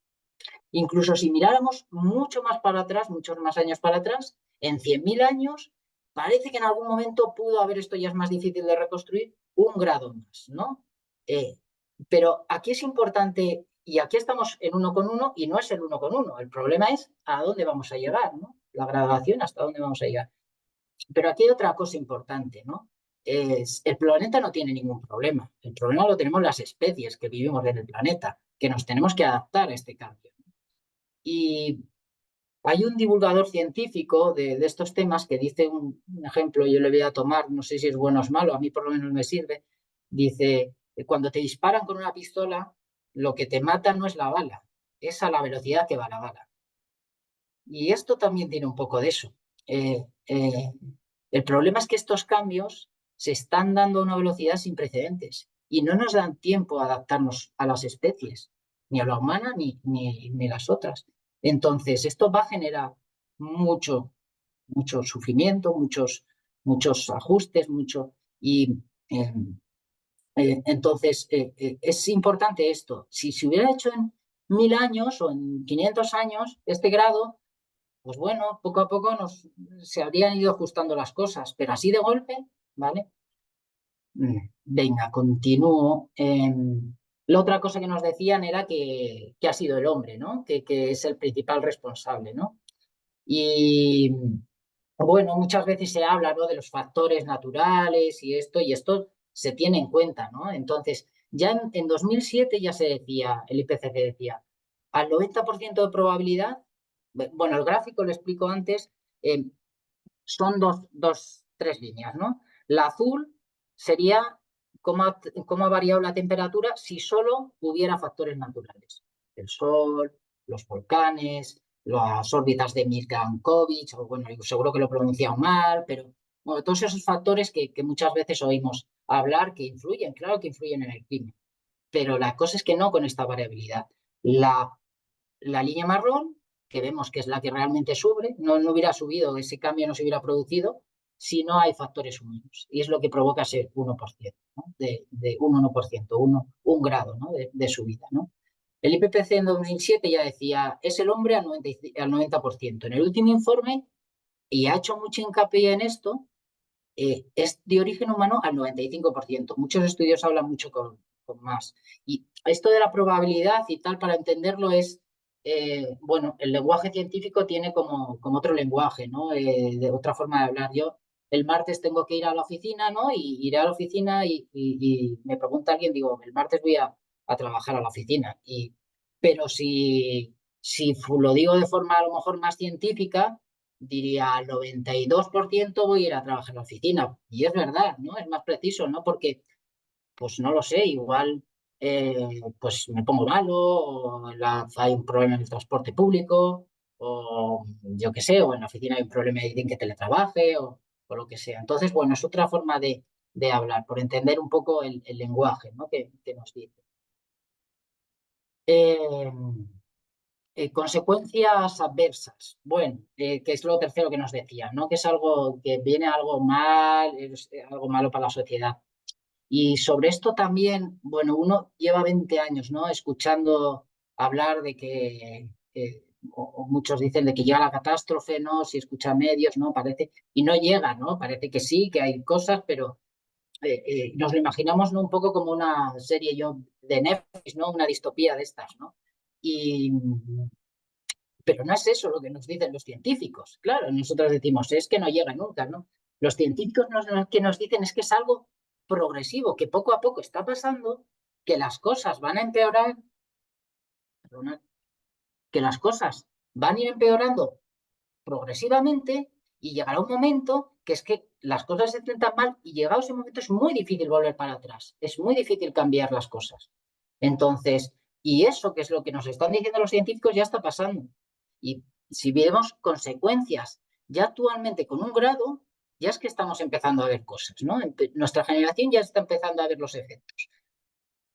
Incluso si miráramos mucho más para atrás, muchos más años para atrás, en 100.000 años, parece que en algún momento pudo haber, esto ya es más difícil de reconstruir, 1 grado más, ¿no? Pero aquí es importante, y aquí estamos en 1,1 y no es el 1,1, el problema es a dónde vamos a llegar, ¿no? La graduación, hasta dónde vamos a llegar. Pero aquí hay otra cosa importante, ¿no? El planeta no tiene ningún problema. El problema lo tenemos las especies que vivimos en el planeta, que nos tenemos que adaptar a este cambio. Y hay un divulgador científico de estos temas que dice un ejemplo, yo le voy a tomar, no sé si es bueno o es malo, a mí por lo menos me sirve. Dice, cuando te disparan con una pistola, lo que te mata no es la bala, es a la velocidad que va la bala. Y esto también tiene un poco de eso. El problema es que estos cambios se están dando a una velocidad sin precedentes y no nos dan tiempo a adaptarnos a las especies, ni a la humana ni las otras. Entonces, esto va a generar mucho sufrimiento, muchos ajustes, entonces, es importante esto. Si se hubiera hecho en 1000 años o en 500 años este grado, pues bueno, poco a poco se habrían ido ajustando las cosas, pero así de golpe, ¿vale? Venga, continúo. La otra cosa que nos decían era que ha sido el hombre, ¿no? Que es el principal responsable, ¿no? Y bueno, muchas veces se habla, ¿no?, de los factores naturales y esto se tiene en cuenta, ¿no? Entonces, ya en 2007 ya se decía, el IPCC decía, al 90% de probabilidad, bueno, el gráfico lo explico antes, son tres líneas, ¿no? La azul sería cómo ha variado la temperatura si solo hubiera factores naturales. El sol, los volcanes, las órbitas de Milankovitch, o bueno, seguro que lo he pronunciado mal, pero bueno, todos esos factores que muchas veces oímos hablar que influyen, claro que influyen en el clima. Pero la cosa es que no con esta variabilidad. La línea marrón, que vemos que es la que realmente sube, no hubiera subido, ese cambio no se hubiera producido si no hay factores humanos. Y es lo que provoca ese 1%, ¿no? De un 1%, un grado, ¿no?, de subida, ¿no? El IPCC en 2007 ya decía, es el hombre al 90%. En el último informe, y ha hecho mucho hincapié en esto, es de origen humano al 95%. Muchos estudios hablan mucho con más. Y esto de la probabilidad y tal, para entenderlo es, bueno, el lenguaje científico tiene como otro lenguaje, ¿no? De otra forma de hablar. Yo el martes tengo que ir a la oficina, ¿no? Y iré a la oficina y me pregunta alguien, digo, el martes voy a trabajar a la oficina. Pero si lo digo de forma a lo mejor más científica, diría al 92% voy a ir a trabajar a la oficina. Y es verdad, ¿no? Es más preciso, ¿no? Porque, pues no lo sé, igual pues me pongo malo, o hay un problema en el transporte público, o yo qué sé, o en la oficina hay un problema y dicen que teletrabaje, o lo que sea. Entonces, bueno, es otra forma de hablar, por entender un poco el lenguaje, ¿no?, que nos dice. Consecuencias adversas. Bueno, que es lo tercero que nos decía, ¿no? Que es algo que viene algo mal, es algo malo para la sociedad. Y sobre esto también, bueno, uno lleva 20 años, ¿no? Escuchando hablar de que, o muchos dicen de que llega la catástrofe, ¿no? Si escucha medios, ¿no? Parece, y no llega, ¿no? Parece que sí, que hay cosas, pero nos lo imaginamos, ¿no? Un poco como una serie yo de Netflix, ¿no? Una distopía de estas, ¿no? Y, pero no es eso lo que nos dicen los científicos. Claro, nosotros decimos, es que no llega nunca, ¿no? Los científicos que nos dicen es que es algo progresivo, que poco a poco está pasando, que las cosas van a empeorar, perdona, que las cosas van a ir empeorando progresivamente y llegará un momento que es que las cosas se intentan mal y llegado ese momento es muy difícil volver para atrás, es muy difícil cambiar las cosas. Entonces, y eso que es lo que nos están diciendo los científicos ya está pasando. Y si vemos consecuencias ya actualmente con un grado, ya es que estamos empezando a ver cosas, ¿no? Nuestra generación ya está empezando a ver los efectos.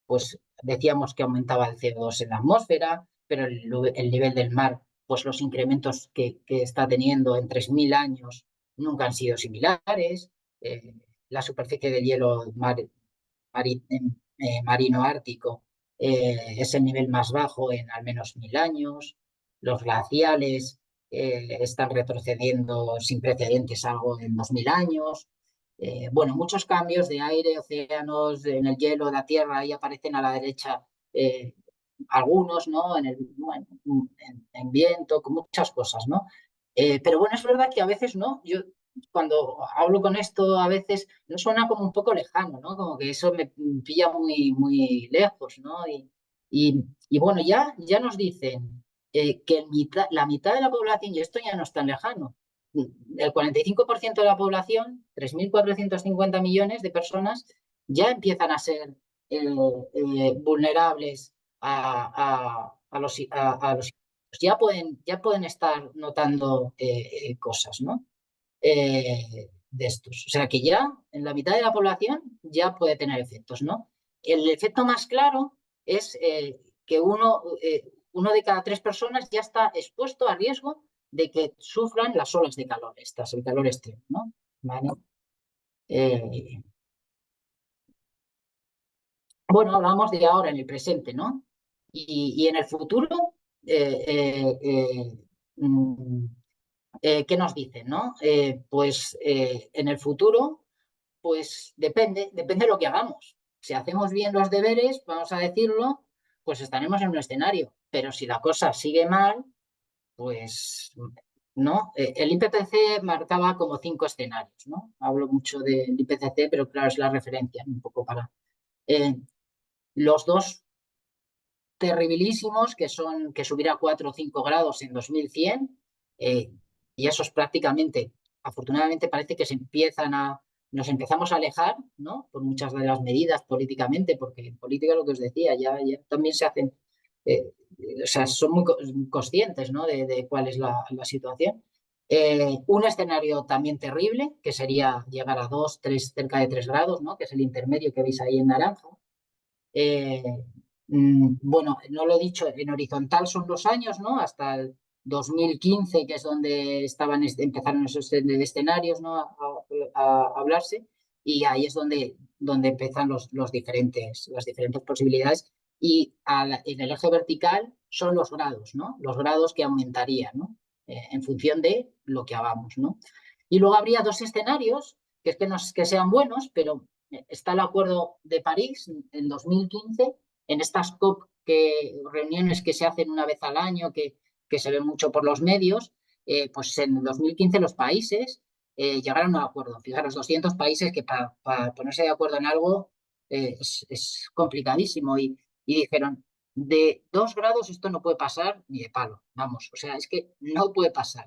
Pues decíamos que aumentaba el CO2 en la atmósfera, pero el nivel del mar, pues los incrementos que está teniendo en 3.000 años nunca han sido similares. La superficie del hielo marino ártico es el nivel más bajo en al menos 1.000 años. Los glaciales están retrocediendo sin precedentes algo en 2.000 años. Bueno, muchos cambios de aire, océanos, en el hielo, de la tierra, ahí aparecen a la derecha algunos, ¿no? En viento, con muchas cosas, ¿no? Pero bueno, es verdad que a veces, ¿no? Yo cuando hablo con esto, a veces no suena como un poco lejano, ¿no? Como que eso me pilla muy, muy lejos, ¿no? Y bueno, ya nos dicen que la mitad de la población, y esto ya no es tan lejano, el 45% de la población, 3.450 millones de personas, ya empiezan a ser vulnerables a los ya pueden estar notando cosas, ¿no? De estos. O sea que ya en la mitad de la población ya puede tener efectos, ¿no? El efecto más claro es que uno de cada 3 personas ya está expuesto a riesgo de que sufran las olas de calor, el calor extremo, ¿no? ¿Vale? Bueno, hablamos de ahora, en el presente, ¿no? Y en el futuro, mm, ¿qué nos dicen, no? Pues en el futuro, pues depende de lo que hagamos. Si hacemos bien los deberes, vamos a decirlo, pues estaremos en un escenario. Pero si la cosa sigue mal, pues no. El IPCC marcaba como 5 escenarios, ¿no? Hablo mucho del IPCC, pero claro, es la referencia, un poco para... los dos terribilísimos, que subirá 4 o 5 grados en 2100, y eso es prácticamente, afortunadamente parece que nos empezamos a alejar, ¿no? Por muchas de las medidas políticamente, porque en política lo que os decía, ya también se hacen, o sea, son muy conscientes, ¿no? De cuál es la situación. Un escenario también terrible, que sería llegar a 2, 3, cerca de 3 grados, ¿no? Que es el intermedio que veis ahí en naranja. Bueno, no lo he dicho, en horizontal son 2 años, ¿no? Hasta el 2015, que es donde empezaron esos escenarios, ¿no? A hablarse, y ahí es donde empiezan las diferentes posibilidades. Y en el eje vertical son los grados, ¿no? Los grados que aumentarían, ¿no? En función de lo que hagamos, ¿no? Y luego habría 2 escenarios, que es que sean buenos, pero está el Acuerdo de París en 2015, en estas reuniones que se hacen una vez al año, que se ven mucho por los medios, pues en 2015 los países llegaron a un acuerdo. Fijaros, 200 países que para ponerse de acuerdo en algo es complicadísimo, y dijeron, de 2 grados esto no puede pasar ni de palo, vamos, o sea, es que no puede pasar.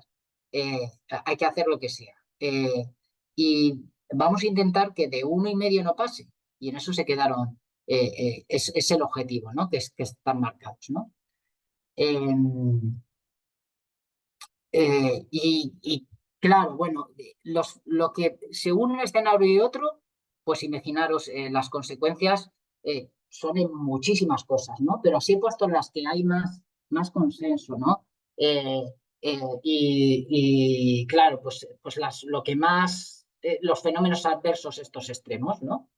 Hay que hacer lo que sea. Y vamos a intentar que de 1,5 no pase. Y en eso se quedaron, es el objetivo, ¿no? Que están marcados, ¿no? Y claro, bueno, lo que según un escenario y otro, pues imaginaros las consecuencias son en muchísimas cosas, ¿no? Pero así he puesto las que hay más consenso, ¿no? Y claro, pues lo que más, los fenómenos adversos estos extremos, ¿no?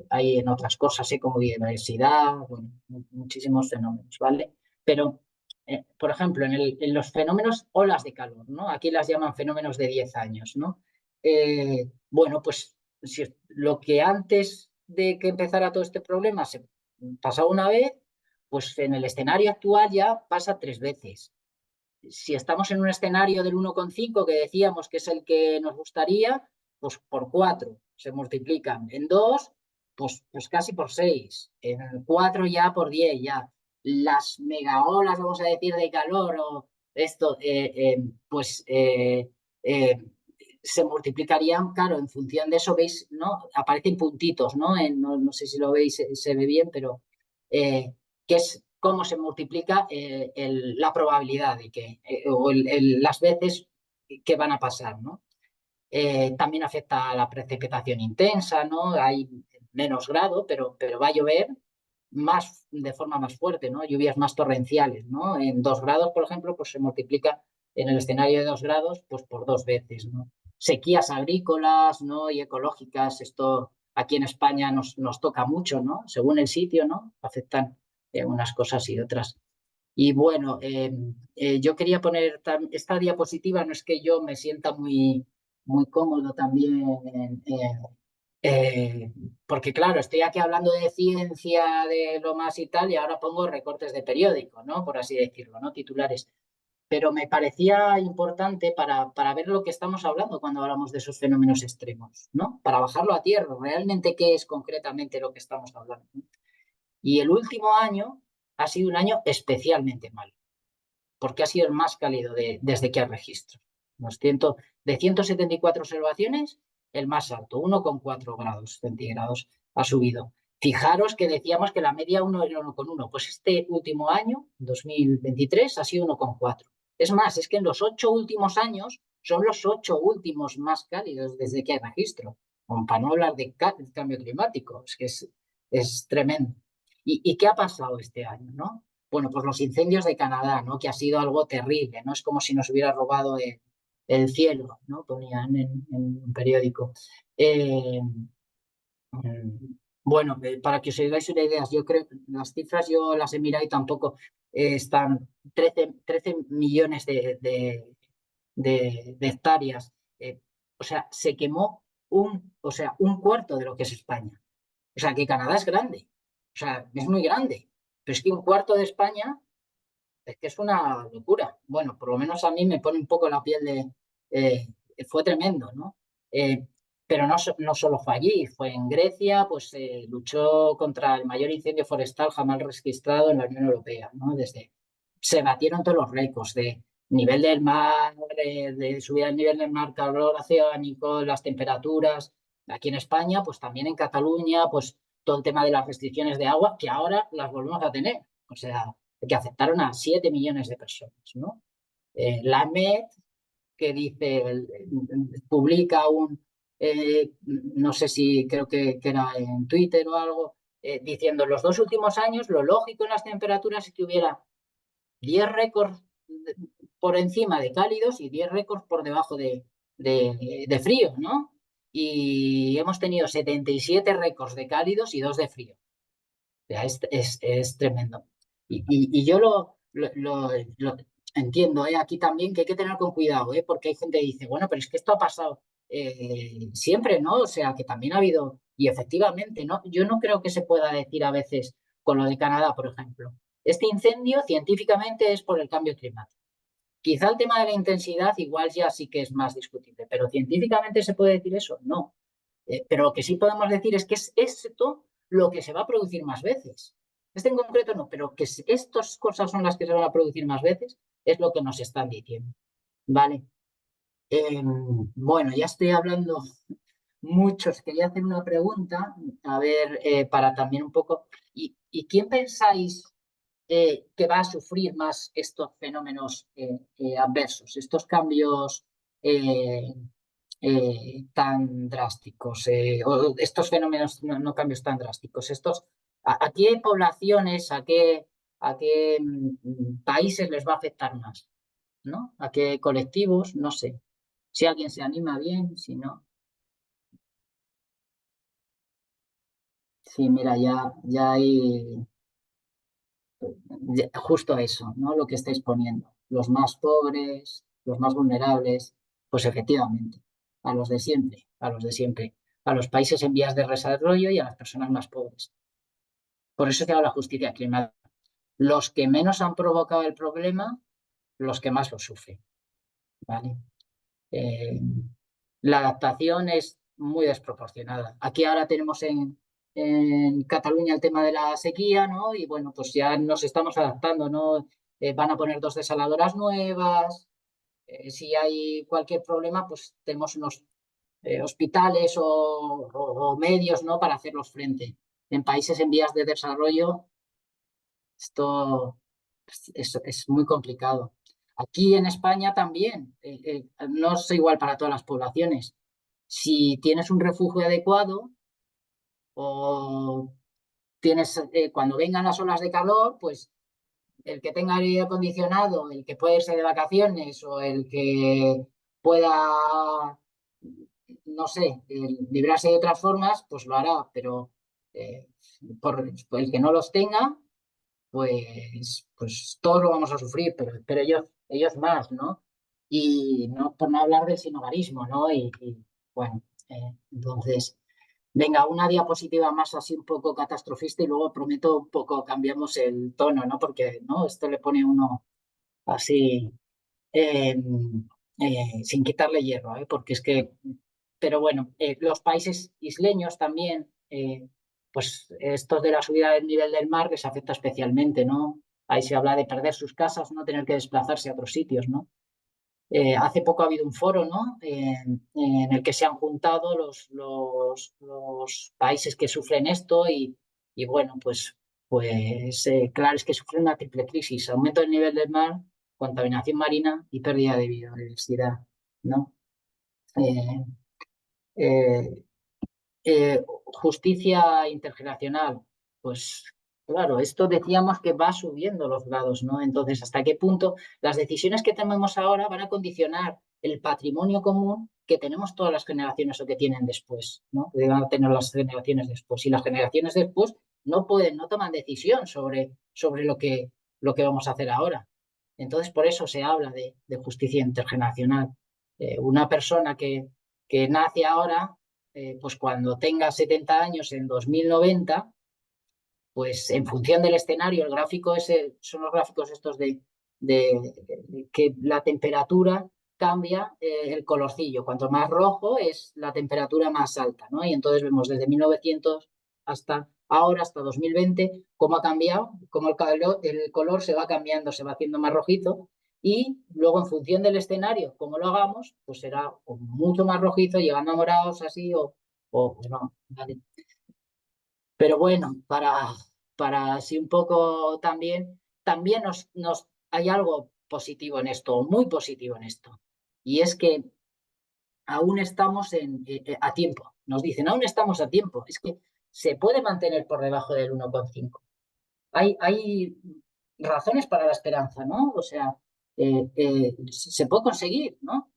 Hay en otras cosas, como biodiversidad, bueno, muchísimos fenómenos, ¿vale? Pero, por ejemplo, en los fenómenos olas de calor, ¿no? Aquí las llaman fenómenos de 10 años, ¿no? Bueno, pues si lo que antes de que empezara todo este problema se pasaba una vez, pues en el escenario actual ya pasa 3 veces. Si estamos en un escenario del 1,5 que decíamos que es el que nos gustaría, pues por 4 se multiplican. En 2, pues casi por 6. En 4 ya por 10 ya. Las megaolas, vamos a decir, de calor o esto, se multiplicarían, claro, en función de eso, veis, ¿no? Aparecen puntitos, ¿no? No sé si lo veis, se ve bien, pero que es cómo se multiplica la probabilidad de que, o las veces que van a pasar, ¿no? También afecta a la precipitación intensa, ¿no? Hay menos grado, pero va a llover de forma más fuerte, ¿no? Lluvias más torrenciales, ¿no? En 2 grados, por ejemplo, pues se multiplica en el escenario de 2 grados, pues por 2 veces, ¿no? Sequías agrícolas, ¿no? Y ecológicas, esto aquí en España nos toca mucho, ¿no? Según el sitio, ¿no? Afectan unas cosas y otras. Y bueno, yo quería poner esta diapositiva, no es que yo me sienta muy cómodo también, porque claro, estoy aquí hablando de ciencia, de lo más y tal, y ahora pongo recortes de periódico, ¿no? Por así decirlo, ¿no? Titulares. Pero me parecía importante para ver lo que estamos hablando cuando hablamos de esos fenómenos extremos, ¿no? Para bajarlo a tierra, realmente qué es concretamente lo que estamos hablando, ¿no? Y el último año ha sido un año especialmente malo, porque ha sido el más cálido desde que hay registros. De 174 observaciones, el más alto, 1,4 grados centígrados ha subido. Fijaros que decíamos que la media era 1,1. Pues este último año, 2023, ha sido 1,4. Es más, es que en los 8 últimos años son los 8 últimos más cálidos desde que hay registro. Para no hablar de cambio climático, es que es tremendo. ¿Y qué ha pasado este año, no? Bueno, pues los incendios de Canadá, ¿no? Que ha sido algo terrible, ¿no? Es como si nos hubiera robado el cielo, ¿no? Ponían en un periódico. Bueno, para que os hagáis una idea, yo creo que las cifras yo las he mirado y tampoco están 13 millones de hectáreas. O sea, se quemó un cuarto de lo que es España. O sea, que Canadá es grande. O sea, es muy grande. Pero es que un cuarto de España es que es una locura. Bueno, por lo menos a mí me pone un poco la piel fue tremendo, ¿no? Pero no solo fue allí, fue en Grecia, pues luchó contra el mayor incendio forestal jamás registrado en la Unión Europea, ¿no? Se batieron todos los récords de nivel del mar, de subida del nivel del mar, calor oceánico, las temperaturas. Aquí en España, pues también en Cataluña, pues todo el tema de las restricciones de agua, que ahora las volvemos a tener. O sea, que aceptaron a 7 millones de personas, ¿no? La MED, que dice, publica no sé si creo que era en Twitter o algo, diciendo, los 2 últimos años, lo lógico en las temperaturas es que hubiera 10 récords por encima de cálidos y 10 récords por debajo de frío, ¿no? Y hemos tenido 77 récords de cálidos y 2 de frío. O sea, es tremendo. Y yo lo entiendo aquí también que hay que tener con cuidado, porque hay gente que dice, bueno, pero es que esto ha pasado siempre, ¿no? O sea, que también ha habido, y efectivamente, ¿no? Yo no creo que se pueda decir a veces con lo de Canadá, por ejemplo. Este incendio científicamente es por el cambio climático. Quizá el tema de la intensidad igual ya sí que es más discutible, pero científicamente se puede decir eso, no. Pero lo que sí podemos decir es que es esto lo que se va a producir más veces. Este en concreto no, pero que estas cosas son las que se van a producir más veces, es lo que nos están diciendo. ¿Vale? Bueno, ya estoy hablando muchos. Quería hacer una pregunta, a ver, para también un poco. ¿Y quién pensáis que va a sufrir más estos fenómenos adversos, estos cambios tan drásticos, o estos fenómenos, no cambios tan drásticos, estos ¿A qué poblaciones, a qué países les va a afectar más? ¿No? ¿A qué colectivos? No sé. Si alguien se anima bien, si no. Sí, mira, ya hay justo eso, ¿no? Lo que estáis poniendo. Los más pobres, los más vulnerables, pues efectivamente, a los de siempre, a los de siempre, a los países en vías de desarrollo y a las personas más pobres. Por eso te hago la justicia climática. Los que menos han provocado el problema, los que más lo sufren, ¿vale? La adaptación es muy desproporcionada. Aquí ahora tenemos en Cataluña el tema de la sequía, ¿no? Y bueno, pues ya nos estamos adaptando, ¿no? Van a poner 2 desaladoras nuevas. Si hay cualquier problema, pues tenemos unos hospitales o medios, ¿no? Para hacerlos frente. En países en vías de desarrollo, esto es muy complicado. Aquí en España también, no es igual para todas las poblaciones. Si tienes un refugio adecuado o tienes, cuando vengan las olas de calor, pues el que tenga aire acondicionado, el que pueda irse de vacaciones o el que pueda, no sé, librarse de otras formas, pues lo hará, pero eh, por el que no los tenga, pues todos lo vamos a sufrir, pero ellos más, ¿no? Y no por no hablar del sinhogarismo, ¿no? Y bueno, entonces, venga, una diapositiva más así un poco catastrofista y luego prometo un poco cambiamos el tono, ¿no? Porque, ¿no? Esto le pone uno así, eh, sin quitarle hierro, ¿eh? Porque es que, pero bueno, los países isleños también, pues estos de la subida del nivel del mar les afecta especialmente, ¿no? Ahí se habla de perder sus casas, no tener que desplazarse a otros sitios, ¿no? Hace poco ha habido un foro, ¿no? En el que se han juntado los países que sufren esto y bueno, pues claro, es que sufren una triple crisis, aumento del nivel del mar, contaminación marina y pérdida de biodiversidad, ¿no? Eh, eh, Justicia intergeneracional, pues claro, esto decíamos que va subiendo los grados, ¿no? Entonces, ¿hasta qué punto las decisiones que tomemos ahora van a condicionar el patrimonio común que tenemos todas las generaciones o que tienen después, ¿no? Que van a tener las generaciones después. Y las generaciones después no pueden, no toman decisión sobre lo que vamos a hacer ahora. Entonces, por eso se habla de justicia intergeneracional. Una persona que nace ahora pues cuando tenga 70 años en 2090, pues en función del escenario, el gráfico ese, son los gráficos estos de que la temperatura cambia el colorcillo. Cuanto más rojo es la temperatura más alta, ¿no? Y entonces vemos desde 1900 hasta ahora, hasta 2020, cómo ha cambiado, cómo el color se va cambiando, se va haciendo más rojizo. Y luego, en función del escenario, como lo hagamos, pues será mucho más rojizo, llegando a morados así o no. ¿Vale? Pero bueno, para así un poco también hay algo positivo en esto, muy positivo en esto. Y es que aún estamos a tiempo. Nos dicen, aún estamos a tiempo. Es que se puede mantener por debajo del 1,5. Hay razones para la esperanza, ¿no? O sea, se puede conseguir, ¿no?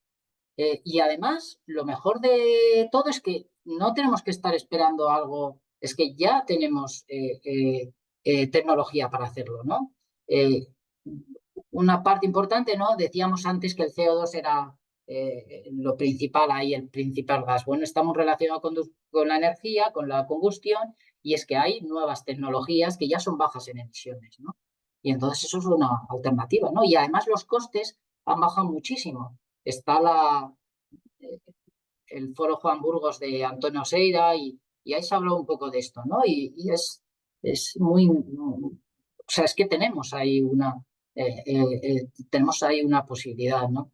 Y además, lo mejor de todo es que no tenemos que estar esperando algo, es que ya tenemos tecnología para hacerlo, ¿no? Eh, una parte importante, ¿no? Decíamos antes que el CO2 era lo principal ahí, el principal gas. Bueno, estamos relacionados con la energía, con la combustión, y es que hay nuevas tecnologías que ya son bajas en emisiones, ¿no? Y entonces eso es una alternativa, ¿no? Y además los costes han bajado muchísimo. Está el foro Juan Burgos de Antonio Seira y ahí se habla un poco de esto, ¿no? Y es muy, o sea, es que tenemos ahí una posibilidad, ¿no?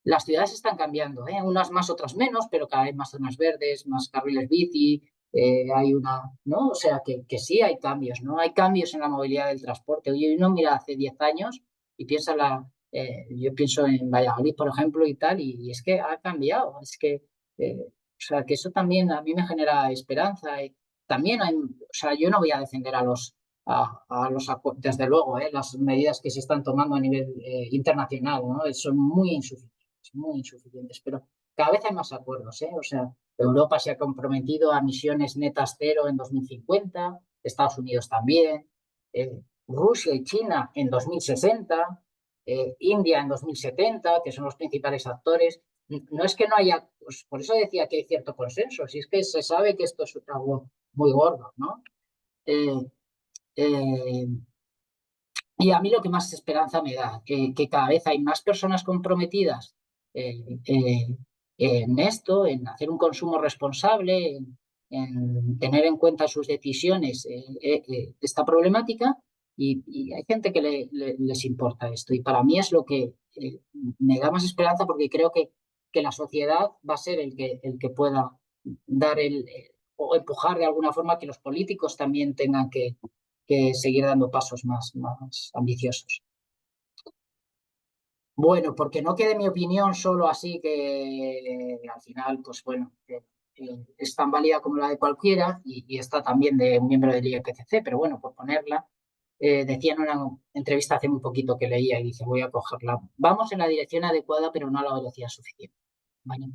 Las ciudades están cambiando, ¿eh? Unas más, otras menos, pero cada vez más zonas verdes, más carriles bici, hay ¿no? O sea, que sí hay cambios, ¿no? Hay cambios en la movilidad del transporte. Oye, uno mira hace 10 años y piensa yo pienso en Valladolid, por ejemplo, y tal, y es que ha cambiado, es que, o sea, que eso también a mí me genera esperanza. también hay, o sea, yo no voy a defender desde luego, las medidas que se están tomando a nivel internacional, ¿no? Son muy insuficientes, pero cada vez hay más acuerdos, o sea, Europa se ha comprometido a emisiones netas cero en 2050, Estados Unidos también, Rusia y China en 2060, India en 2070, que son los principales actores. No es que no haya, pues por eso decía que hay cierto consenso, si es que se sabe que esto es algo muy gordo, ¿no? Y a mí lo que más esperanza me da, que cada vez hay más personas comprometidas en esto, en hacer un consumo responsable, en tener en cuenta sus decisiones esta problemática, y hay gente que les importa esto. Y para mí es lo que me da más esperanza, porque creo que la sociedad va a ser el que pueda dar o empujar de alguna forma que los políticos también tengan que seguir dando pasos más ambiciosos. Bueno, porque no quede mi opinión solo así, que al final, pues bueno, es tan válida como la de cualquiera, y está también de un miembro del IPCC, pero bueno, por ponerla, decía en una entrevista hace muy poquito que leía y dice, voy a cogerla, vamos en la dirección adecuada, pero no a la velocidad suficiente. ¿Vale?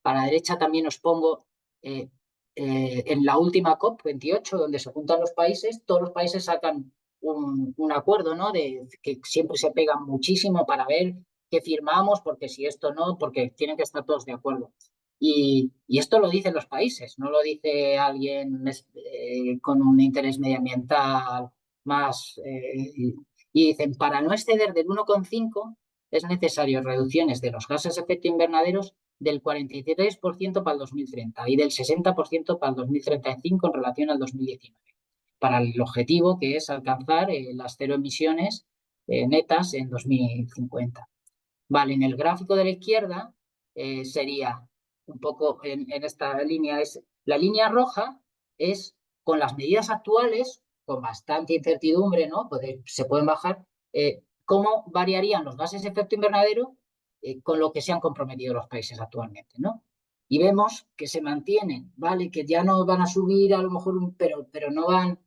A la derecha también os pongo en la última COP28, donde se juntan los países, todos los países sacan un acuerdo, ¿no? Que siempre se pegan muchísimo para ver qué firmamos, porque si esto no, porque tienen que estar todos de acuerdo. Y esto lo dicen los países, no lo dice alguien con un interés medioambiental más. Y dicen, para no exceder del 1,5 es necesario reducciones de los gases de efecto invernaderos del 43% para el 2030 y del 60% para el 2035 en relación al 2019, para el objetivo que es alcanzar las cero emisiones netas en 2050. Vale, en el gráfico de la izquierda sería un poco en esta línea, la línea roja es con las medidas actuales, con bastante incertidumbre, ¿no? Se pueden bajar, cómo variarían los gases de efecto invernadero con lo que se han comprometido los países actualmente, ¿no? Y vemos que se mantienen, ¿vale? Que ya no van a subir a lo mejor, pero no van.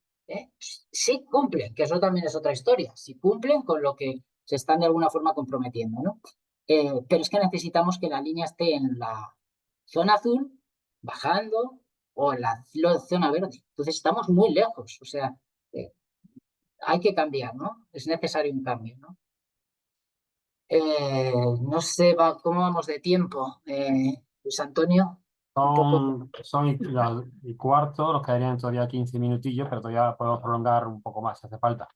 Sí cumplen, que eso también es otra historia, sí cumplen con lo que se están de alguna forma comprometiendo, ¿no? Pero es que necesitamos que la línea esté en la zona azul, bajando, o en la zona verde. Entonces estamos muy lejos, o sea, hay que cambiar, ¿no? Es necesario un cambio, ¿no? No sé cómo vamos de tiempo, Luis Antonio. Son y cuarto, nos quedarían todavía 15 minutillos, pero todavía podemos prolongar un poco más si hace falta.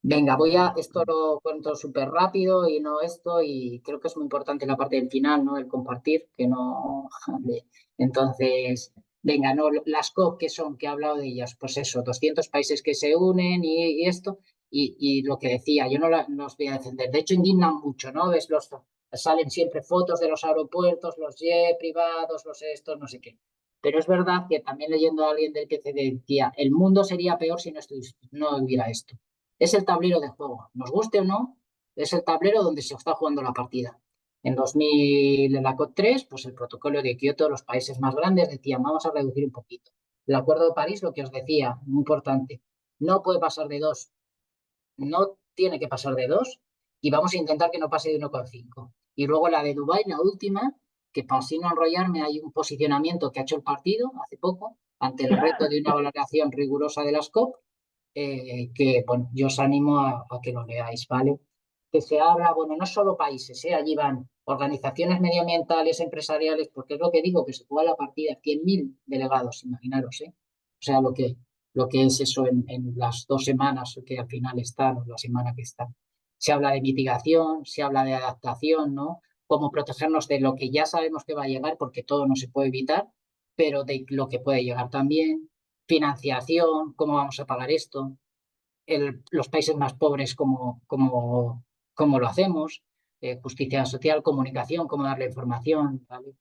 Venga, esto lo cuento súper rápido y no esto, y creo que es muy importante la parte del final, ¿no? El compartir, que no. Entonces, venga, no, las COP que he hablado de ellas, pues eso, 200 países que se unen y esto, y lo que decía, yo no os voy a defender, de hecho indignan mucho, ¿no? Salen siempre fotos de los aeropuertos, los jet privados, los estos, no sé qué. Pero es verdad que también leyendo a alguien del que se decía, el mundo sería peor si no hubiera esto. Es el tablero de juego, nos guste o no, es el tablero donde se está jugando la partida. En 2000, en la COP3, pues el protocolo de Kioto, los países más grandes decían, vamos a reducir un poquito. El Acuerdo de París, lo que os decía, muy importante, no puede pasar de 2, no tiene que pasar de 2, y vamos a intentar que no pase de 1,5. Y luego la de Dubái, la última, que para así no enrollarme, hay un posicionamiento que ha hecho el partido hace poco, ante el reto de una valoración rigurosa de las COP, que bueno, yo os animo a que lo leáis, ¿vale? Que se habla, bueno, no solo países, allí van organizaciones medioambientales, empresariales, porque es lo que digo, que se juega la partida, 100.000 delegados, imaginaros, O sea, lo que es eso en las 2 semanas que al final están, o la semana que están. Se habla de mitigación, se habla de adaptación, ¿no? Cómo protegernos de lo que ya sabemos que va a llegar, porque todo no se puede evitar, pero de lo que puede llegar también. Financiación, cómo vamos a pagar esto, los países más pobres, cómo lo hacemos, justicia social, comunicación, cómo dar la información, ¿vale?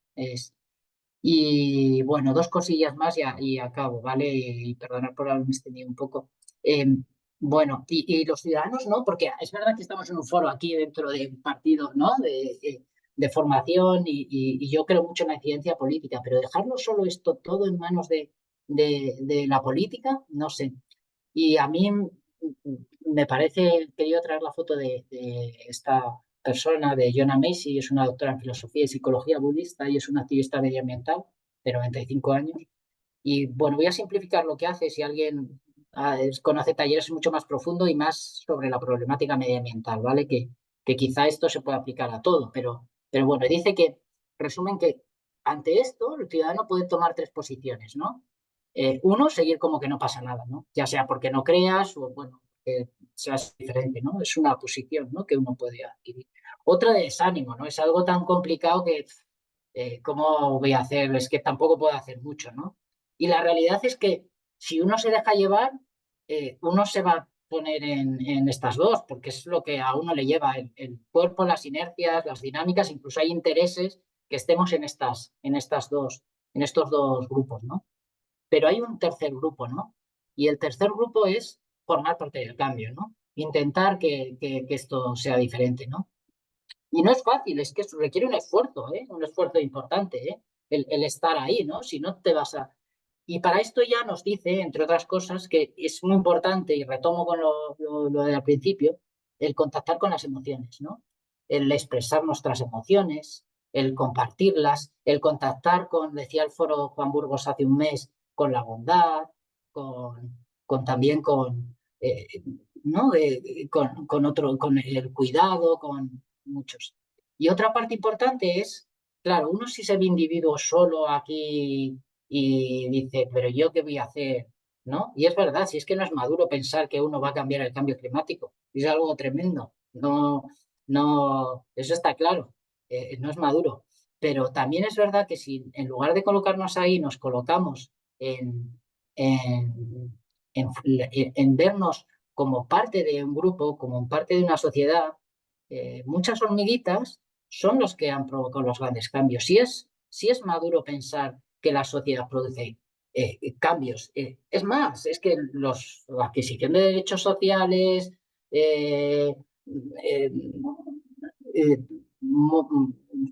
Y bueno, 2 cosillas más y acabo, ¿vale? Y perdonad por haberme extendido un poco. Bueno, y los ciudadanos, ¿no? Porque es verdad que estamos en un foro aquí dentro de un partido, ¿no? De formación y yo creo mucho en la incidencia política, pero dejarlo solo esto todo en manos de de la política, no sé. Y a mí me parece, he querido traer la foto de esta persona, de Yona Macy, es una doctora en filosofía y psicología budista y es una activista medioambiental de 95 años. Y bueno, voy a simplificar lo que hace. Si alguien conoce talleres mucho más profundo y más sobre la problemática medioambiental, ¿vale? Que quizá esto se pueda aplicar a todo, pero bueno, dice que, resumen que ante esto el ciudadano puede tomar tres posiciones, ¿no? Uno, seguir como que no pasa nada, ¿no? Ya sea porque no creas o, bueno, que seas diferente, ¿no? Es una posición, ¿no? Que uno puede adquirir. Otra de desánimo, ¿no? Es algo tan complicado que, ¿cómo voy a hacer? Es que tampoco puedo hacer mucho, ¿no? Y la realidad es que si uno se deja llevar, uno se va a poner en estas dos, porque es lo que a uno le lleva el cuerpo, las inercias, las dinámicas, incluso hay intereses que estemos en estos dos grupos, ¿no? Pero hay un tercer grupo, ¿no? Y el tercer grupo es formar parte del cambio, ¿no? Intentar que esto sea diferente, ¿no? Y no es fácil, es que requiere un esfuerzo, ¿eh? Un esfuerzo importante, ¿eh? El estar ahí, ¿no? Si no te vas a... Y para esto ya nos dice, entre otras cosas, que es muy importante, y retomo con lo del principio, el contactar con las emociones, ¿no? El expresar nuestras emociones, el compartirlas, el contactar con, decía el foro Juan Burgos hace un mes, con la bondad, también con, ¿no? Con el cuidado, con muchos. Y otra parte importante es, claro, uno si se ve individuo solo aquí y dice, pero ¿yo qué voy a hacer? ¿No? Y es verdad, si es que no es maduro pensar que uno va a cambiar el cambio climático. Es algo tremendo. No, no, eso está claro. No es maduro. Pero también es verdad que si en lugar de colocarnos ahí, nos colocamos en, en vernos como parte de un grupo, como parte de una sociedad, muchas hormiguitas son los que han provocado los grandes cambios. Si es maduro pensar que la sociedad produce cambios. Es más, es que la adquisición de derechos sociales, eh, eh,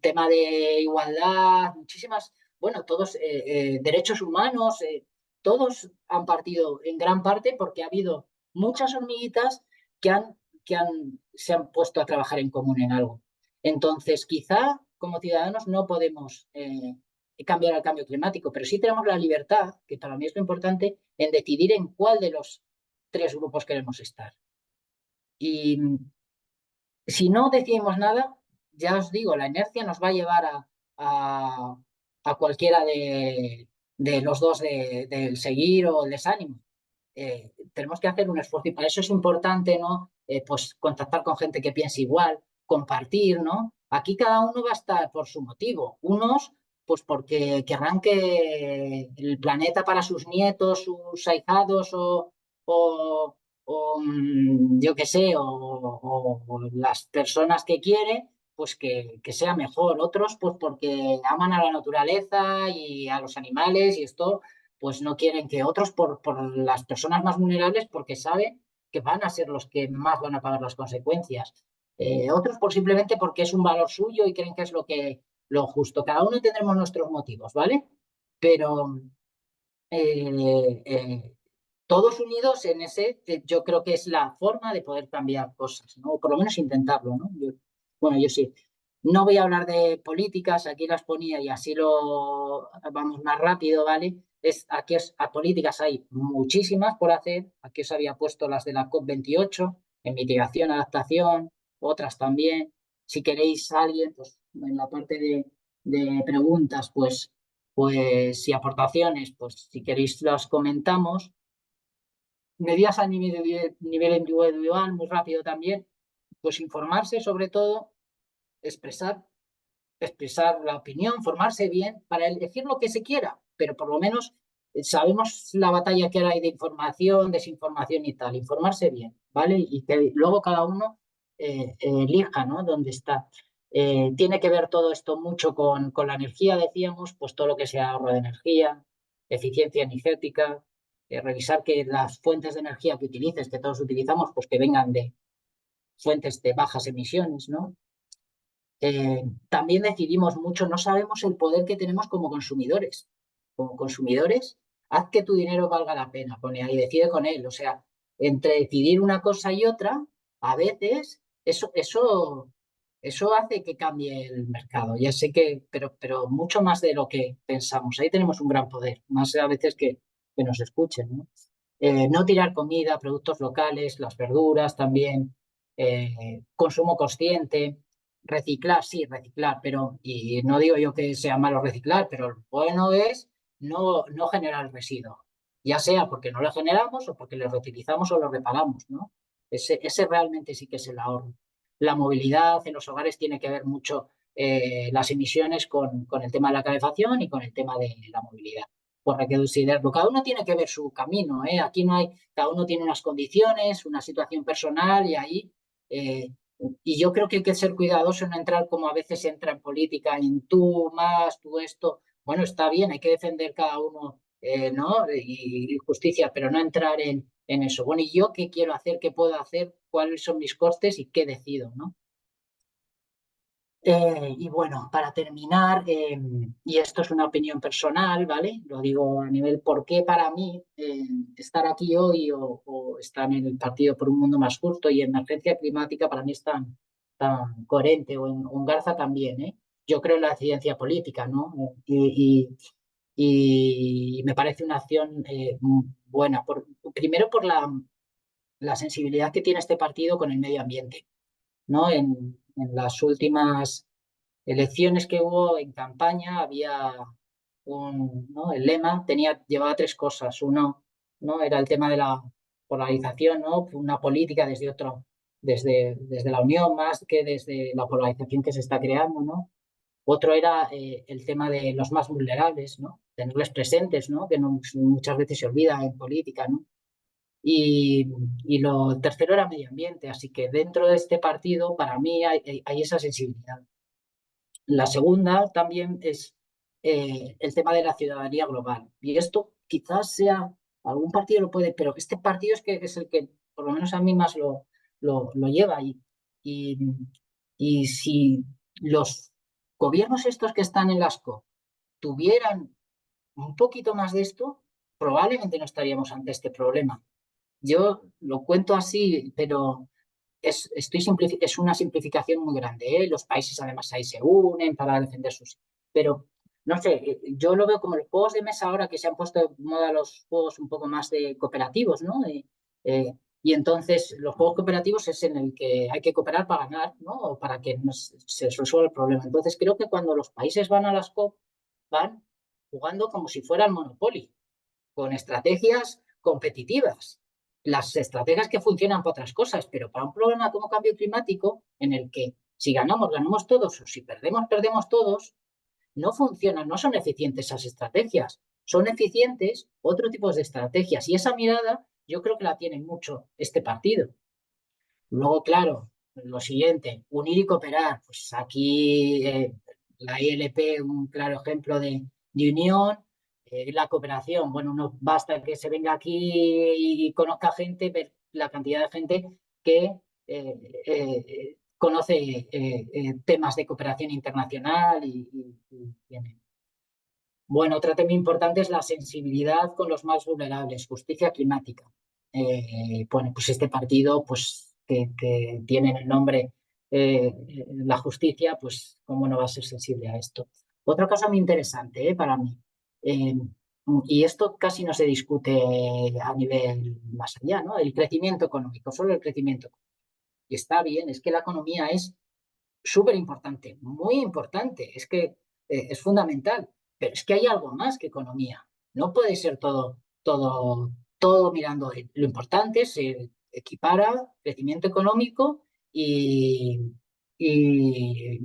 tema de igualdad, muchísimas, bueno, todos derechos humanos, todos han partido en gran parte porque ha habido muchas hormiguitas se han puesto a trabajar en común en algo. Entonces, quizá como ciudadanos no podemos cambiar el cambio climático, pero sí tenemos la libertad, que para mí es lo importante, en decidir en cuál de los tres grupos queremos estar. Y si no decidimos nada, ya os digo, la inercia nos va a llevar a cualquiera de los dos del seguir o el desánimo. Tenemos que hacer un esfuerzo y para eso es importante, ¿no? Pues contactar con gente que piense igual, compartir, ¿no? Aquí cada uno va a estar por su motivo. Unos, pues porque querrán que el planeta para sus nietos, sus ahijados yo qué sé, o las personas que quiere, pues que sea mejor. Otros, pues porque aman a la naturaleza y a los animales y esto pues no quieren que otros por las personas más vulnerables porque saben que van a ser los que más van a pagar las consecuencias. Otros por simplemente porque es un valor suyo y creen que es lo justo. Cada uno tendremos nuestros motivos, ¿vale? Pero todos unidos en ese, yo creo que es la forma de poder cambiar cosas, ¿no? O por lo menos intentarlo, ¿no? Yo sí. No voy a hablar de políticas, aquí las ponía y así lo vamos más rápido, ¿vale? A políticas hay muchísimas por hacer. Aquí os había puesto las de la COP28, en mitigación, adaptación, otras también. Si queréis a alguien, pues en la parte de preguntas, pues y aportaciones, pues si queréis las comentamos. Medidas a nivel individual, muy rápido también, pues informarse sobre todo, expresar la opinión, formarse bien para decir lo que se quiera, pero por lo menos sabemos la batalla que hay de información, desinformación y tal, informarse bien, ¿vale? Y que luego cada uno elija, ¿no? Dónde está. Tiene que ver todo esto mucho con la energía, decíamos, pues todo lo que sea ahorro de energía, eficiencia energética, revisar que las fuentes de energía que utilices, que todos utilizamos, pues que vengan de fuentes de bajas emisiones, ¿no? También decidimos mucho, no sabemos el poder que tenemos como consumidores. Como consumidores, haz que tu dinero valga la pena, pone ahí, decide con él. O sea, entre decidir una cosa y otra, a veces eso hace que cambie el mercado. Ya sé que, pero mucho más de lo que pensamos. Ahí tenemos un gran poder, más a veces que nos escuchen, ¿no? No tirar comida, productos locales, las verduras también, consumo consciente, reciclar, sí, reciclar, pero, y no digo yo que sea malo reciclar, pero lo bueno es no generar residuo, ya sea porque no lo generamos o porque lo reutilizamos o lo reparamos, ¿no? Ese realmente sí que es el ahorro. La movilidad en los hogares tiene que ver mucho las emisiones con el tema de la calefacción y con el tema de la movilidad. Por considerarlo. Cada uno tiene que ver su camino, ¿eh? Aquí no hay, cada uno tiene unas condiciones, una situación personal y ahí, y yo creo que hay que ser cuidadoso en no entrar como a veces se entra en política, en tú más, tú esto. Bueno, está bien, hay que defender cada uno, ¿no? Y justicia, pero no entrar en eso. Bueno, ¿y yo qué quiero hacer? ¿Qué puedo hacer? ¿Cuáles son mis costes y qué decido, ¿no? Y bueno, para terminar, y esto es una opinión personal, ¿vale? Lo digo a nivel por qué para mí estar aquí hoy o estar en el Partido por un Mundo Más Justo y emergencia climática para mí es tan coherente, o en Garza también, ¿eh? Yo creo en la ciencia política, ¿no? Y me parece una acción buena, primero por la sensibilidad que tiene este partido con el medio ambiente, ¿no? En las últimas elecciones que hubo en campaña había ¿no? El lema llevaba tres cosas. Uno, ¿no? Era el tema de la polarización, ¿no? Una política desde la unión más que desde la polarización que se está creando, ¿no? Otro era el tema de los más vulnerables, ¿no? Tenerles presentes, ¿no? Que muchas veces se olvida en política, ¿no? Y lo tercero era medio ambiente, así que dentro de este partido, para mí, hay esa sensibilidad. La segunda también es el tema de la ciudadanía global. Y esto quizás sea, algún partido lo puede, pero este partido es el que por lo menos a mí más lo lleva. Y, y si los gobiernos estos que están en las COP tuvieran un poquito más de esto, probablemente no estaríamos ante este problema. Yo lo cuento así, pero es una simplificación muy grande, ¿eh? Los países además ahí se unen para defender sus... Pero, no sé, yo lo veo como los juegos de mesa ahora que se han puesto de moda los juegos un poco más de cooperativos, ¿no? Y entonces los juegos cooperativos es en el que hay que cooperar para ganar, ¿no? O para que se resuelva el problema. Entonces creo que cuando los países van a las COP, van jugando como si fuera el Monopoly, con estrategias competitivas. Las estrategias que funcionan para otras cosas, pero para un problema como cambio climático, en el que si ganamos, ganamos todos, o si perdemos, perdemos todos, no funcionan, no son eficientes esas estrategias. Son eficientes otro tipo de estrategias. Y esa mirada yo creo que la tiene mucho este partido. Luego, claro, lo siguiente, unir y cooperar. Pues aquí la ILP, un claro ejemplo de unión, la cooperación. Bueno, no basta que se venga aquí y conozca gente, ver la cantidad de gente que conoce temas de cooperación internacional y viene. Bueno, otro tema importante es la sensibilidad con los más vulnerables, justicia climática. Bueno, pues este partido, pues que tiene en el nombre la justicia, pues cómo no va a ser sensible a esto. Otra cosa muy interesante para mí, eh, y esto casi no se discute a nivel más allá, ¿no? El crecimiento económico, solo el crecimiento. Y está bien, es que la economía es súper importante, muy importante, es que es fundamental, pero es que hay algo más que economía. No puede ser todo mirando. Lo importante se equipara crecimiento económico y, y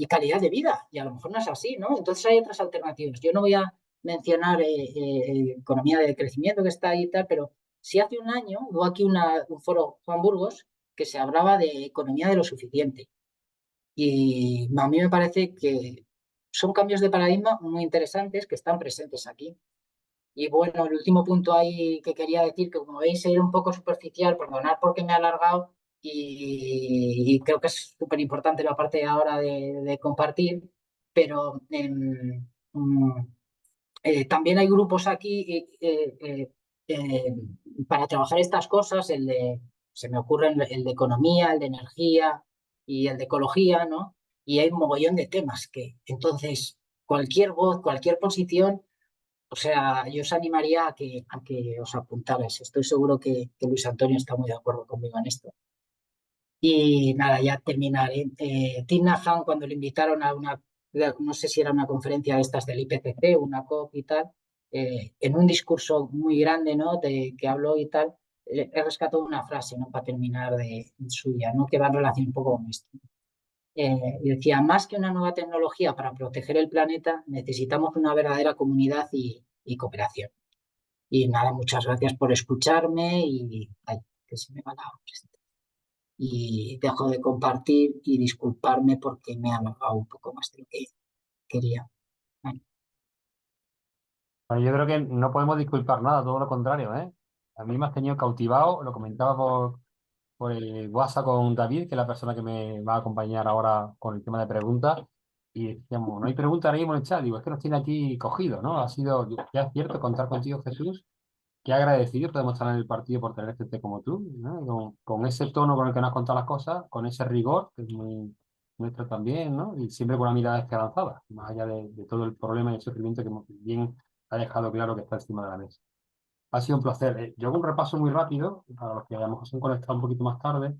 calidad de vida, y a lo mejor no es así, ¿no? Entonces hay otras alternativas. Yo no voy a mencionar economía de crecimiento que está ahí y tal, pero sí hace un año hubo aquí un foro Juan Burgos que se hablaba de economía de lo suficiente. Y a mí me parece que son cambios de paradigma muy interesantes que están presentes aquí. Y bueno, el último punto ahí que quería decir, que como veis era un poco superficial, perdonad porque me he alargado y creo que es súper importante la parte ahora de compartir, pero También hay grupos aquí para trabajar estas cosas, se me ocurre el de economía, el de energía y el de ecología, ¿no? Y hay un mogollón de temas entonces, cualquier voz, cualquier posición, o sea, yo os animaría a que os apuntarais. Estoy seguro que Luis Antonio está muy de acuerdo conmigo en esto. Y nada, ya terminaré. Thich Nhat Hanh, cuando le invitaron a no sé si era una conferencia de estas del IPCC, una COP y tal, en un discurso muy grande, ¿no? Que habló y tal, he rescatado una frase, ¿no? Para terminar de suya, ¿no? Que va en relación un poco con esto. Y decía, más que una nueva tecnología para proteger el planeta, necesitamos una verdadera comunidad y cooperación. Y nada, muchas gracias por escucharme y ay, que se me va la presentación. Y dejo de compartir y disculparme porque me he alargado un poco más de lo que quería. Bueno, Bueno, yo creo que no podemos disculpar nada, todo lo contrario, ¿eh? A mí me has tenido cautivado, lo comentaba por el WhatsApp con David, que es la persona que me va a acompañar ahora con el tema de preguntas. Y decíamos, no hay preguntas ahora mismo en el chat. Digo, es que nos tiene aquí cogidos, ¿no? Ha sido, ya es cierto, contar contigo, Jesús. Qué agradecido podemos estar en el partido por tener gente como tú, ¿no? Con ese tono con el que nos has contado las cosas, con ese rigor, que es muy nuestro también, ¿no? Y siempre con una mirada esperanzada, más allá de todo el problema y el sufrimiento que bien ha dejado claro que está encima de la mesa. Ha sido un placer. Yo hago un repaso muy rápido, para los que a lo mejor se han conectado un poquito más tarde.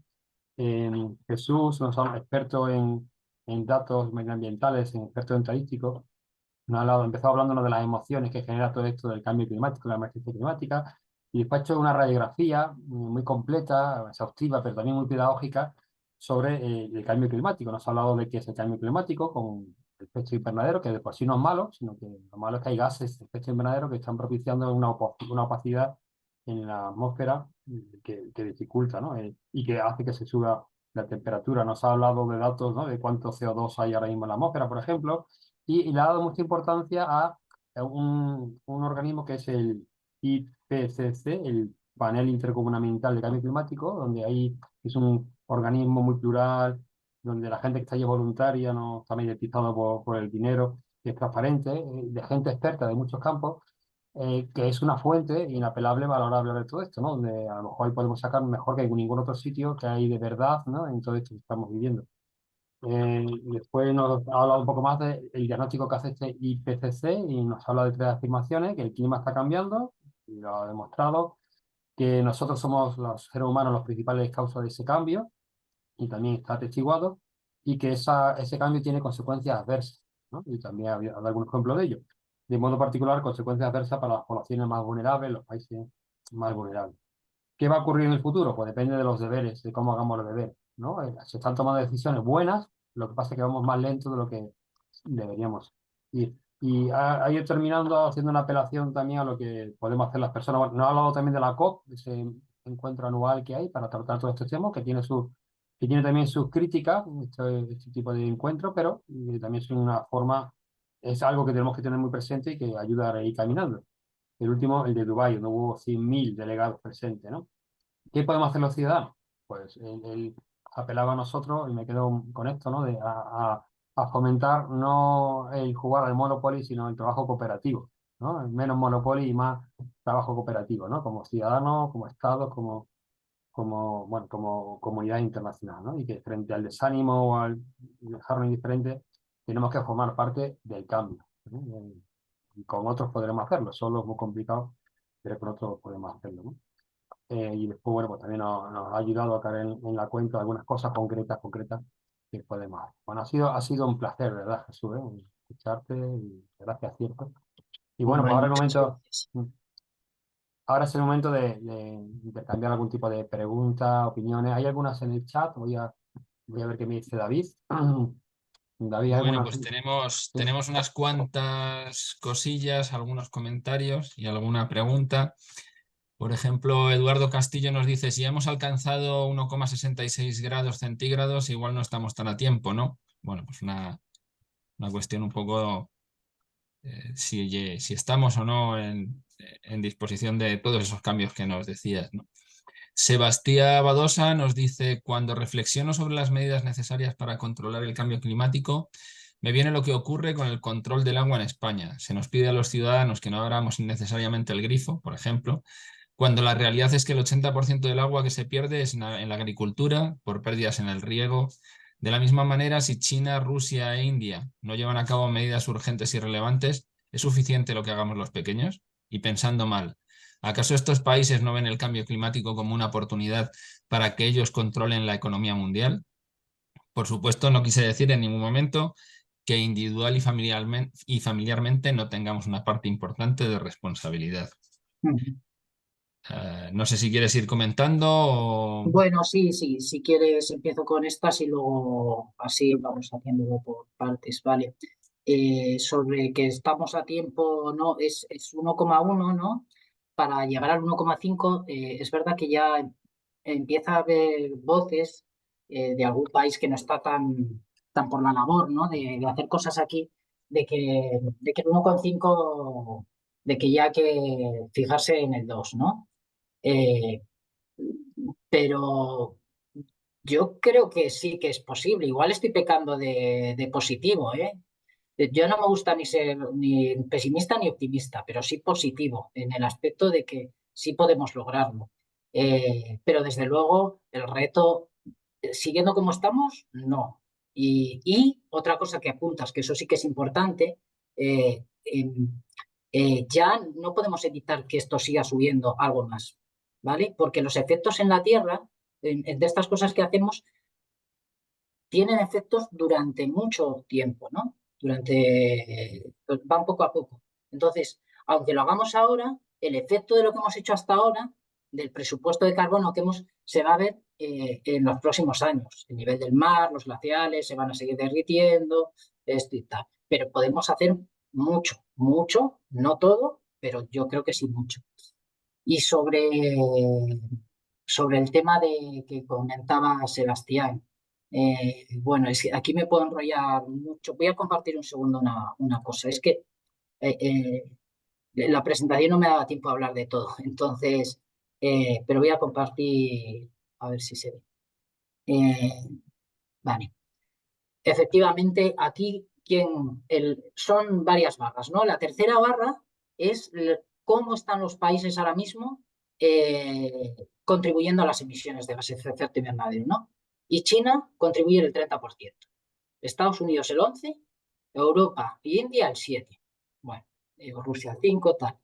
Jesús, no somos expertos en datos medioambientales, en expertos en estadísticos. Empezó hablándonos de las emociones que genera todo esto del cambio climático, la emergencia climática, y después ha hecho una radiografía muy completa, exhaustiva, pero también muy pedagógica sobre el cambio climático. Nos ha hablado de qué es el cambio climático con el efecto invernadero, que de por sí no es malo, sino que lo malo es que hay gases de efecto invernadero que están propiciando una opacidad en la atmósfera que dificulta, ¿no? Y que hace que se suba la temperatura. Nos ha hablado de datos, ¿no? De cuánto CO2 hay ahora mismo en la atmósfera, por ejemplo, y le ha dado mucha importancia a un organismo que es el IPCC, el Panel Intergubernamental de Cambio Climático, donde ahí es un organismo muy plural, donde la gente que está allí voluntaria no está mediatizada por el dinero, que es transparente, de gente experta de muchos campos, que es una fuente inapelable, valorable de todo esto, ¿no? Donde a lo mejor ahí podemos sacar mejor que en ningún otro sitio que hay de verdad, ¿no? En todo esto que estamos viviendo. Después nos ha hablado un poco más del diagnóstico que hace este IPCC y nos habla de tres afirmaciones, que el clima está cambiando, y lo ha demostrado, que nosotros somos los seres humanos los principales causas de ese cambio, y también está atestiguado, y que ese cambio tiene consecuencias adversas, ¿no? Y también ha dado algún ejemplo de ello. De modo particular, consecuencias adversas para las poblaciones más vulnerables, los países más vulnerables. ¿Qué va a ocurrir en el futuro? Pues depende de los deberes, de cómo hagamos los deberes, ¿no? Se están tomando decisiones buenas, lo que pasa es que vamos más lento de lo que deberíamos ir. Y ha ido terminando haciendo una apelación también a lo que podemos hacer las personas. Bueno, nos ha hablado también de la COP, ese encuentro anual que hay para tratar todos estos temas, que tiene también sus críticas, este tipo de encuentro, pero también es una forma, es algo que tenemos que tener muy presente y que ayuda a ir caminando. El último, el de Dubái, donde hubo 100.000 delegados presentes, ¿no? ¿Qué podemos hacer los ciudadanos? Pues él apelaba a nosotros, y me quedo con esto, ¿no? A fomentar no el jugar al Monopoly, sino el trabajo cooperativo, ¿no? Menos Monopoly y más trabajo cooperativo, ¿no? Como ciudadanos, como estados, bueno, como comunidad internacional, ¿no? Y que frente al desánimo o al dejarlo indiferente, tenemos que formar parte del cambio, ¿no? Y con otros podremos hacerlo, solo es muy complicado, pero con otros podemos hacerlo, ¿no? Y después, bueno, pues también nos ha ayudado a caer en la cuenta de algunas cosas concretas que podemos hacer. Bueno, ha sido un placer, ¿verdad, Jesús? Escucharte y gracias, cierto. Y bueno, pues Hombre, ahora el muchas momento, gracias. ahora es el momento de intercambiar algún tipo de preguntas, opiniones. ¿Hay algunas en el chat? Voy a ver qué me dice David. David, ¿hay Bueno, algunas? pues Sí. tenemos unas cuantas cosillas, algunos comentarios y alguna pregunta. Por ejemplo, Eduardo Castillo nos dice, si hemos alcanzado 1,66 grados centígrados, igual no estamos tan a tiempo, ¿no? Bueno, pues una cuestión un poco si estamos o no en disposición de todos esos cambios que nos decías, ¿no? Sebastián Badosa nos dice, cuando reflexiono sobre las medidas necesarias para controlar el cambio climático, Me viene lo que ocurre con el control del agua en España. Se nos pide a los ciudadanos que no abramos innecesariamente el grifo, por ejemplo, cuando la realidad es que el 80% del agua que se pierde es en la agricultura, por pérdidas en el riego. De la misma manera, si China, Rusia e India no llevan a cabo medidas urgentes y relevantes, ¿es suficiente lo que hagamos los pequeños? Y pensando mal, ¿acaso estos países no ven el cambio climático como una oportunidad para que ellos controlen la economía mundial? Por supuesto, no quise decir en ningún momento que individual y familiarmente no tengamos una parte importante de responsabilidad. No sé si quieres ir comentando o... Bueno, sí, sí, si quieres empiezo con estas y luego así vamos haciéndolo por partes, ¿vale? Sobre que estamos a tiempo, ¿no? Es 1,1, ¿no? Para llegar al 1,5, es verdad que ya empieza a haber voces de algún país que no está tan por la labor, ¿no? De hacer cosas aquí, de que el 1,5, de que ya hay que fijarse en el 2, ¿no? Eh, pero yo creo que sí que es posible. Igual estoy pecando de positivo, ¿eh? Yo no me gusta ni ser ni pesimista ni optimista, pero sí positivo, en el aspecto de que sí podemos lograrlo. Pero desde luego el reto, siguiendo como estamos, no. Y otra cosa que apuntas, que eso sí que es importante, ya no podemos evitar que esto siga subiendo algo más, ¿vale? Porque los efectos en la Tierra, de estas cosas que hacemos, tienen efectos durante mucho tiempo, ¿no? Van poco a poco. Entonces, aunque lo hagamos ahora, el efecto de lo que hemos hecho hasta ahora, del presupuesto de carbono se va a ver en los próximos años. El nivel del mar, los glaciales se van a seguir derritiendo, esto y tal. Pero podemos hacer mucho, mucho, no todo, pero yo creo que sí mucho. Y sobre el tema que comentaba Sebastián, bueno, aquí me puedo enrollar mucho. Voy a compartir un segundo una cosa. Es que eh, eh, la presentación no me daba tiempo a hablar de todo, entonces, pero voy a compartir, a ver si se ve. Vale. Efectivamente, aquí son varias barras, ¿no? La tercera barra es cómo están los países ahora mismo contribuyendo a las emisiones de gases de efecto invernadero, ¿no? Y China contribuye el 30%, Estados Unidos el 11%, Europa y India el 7%. Bueno, Rusia el 5%, tal.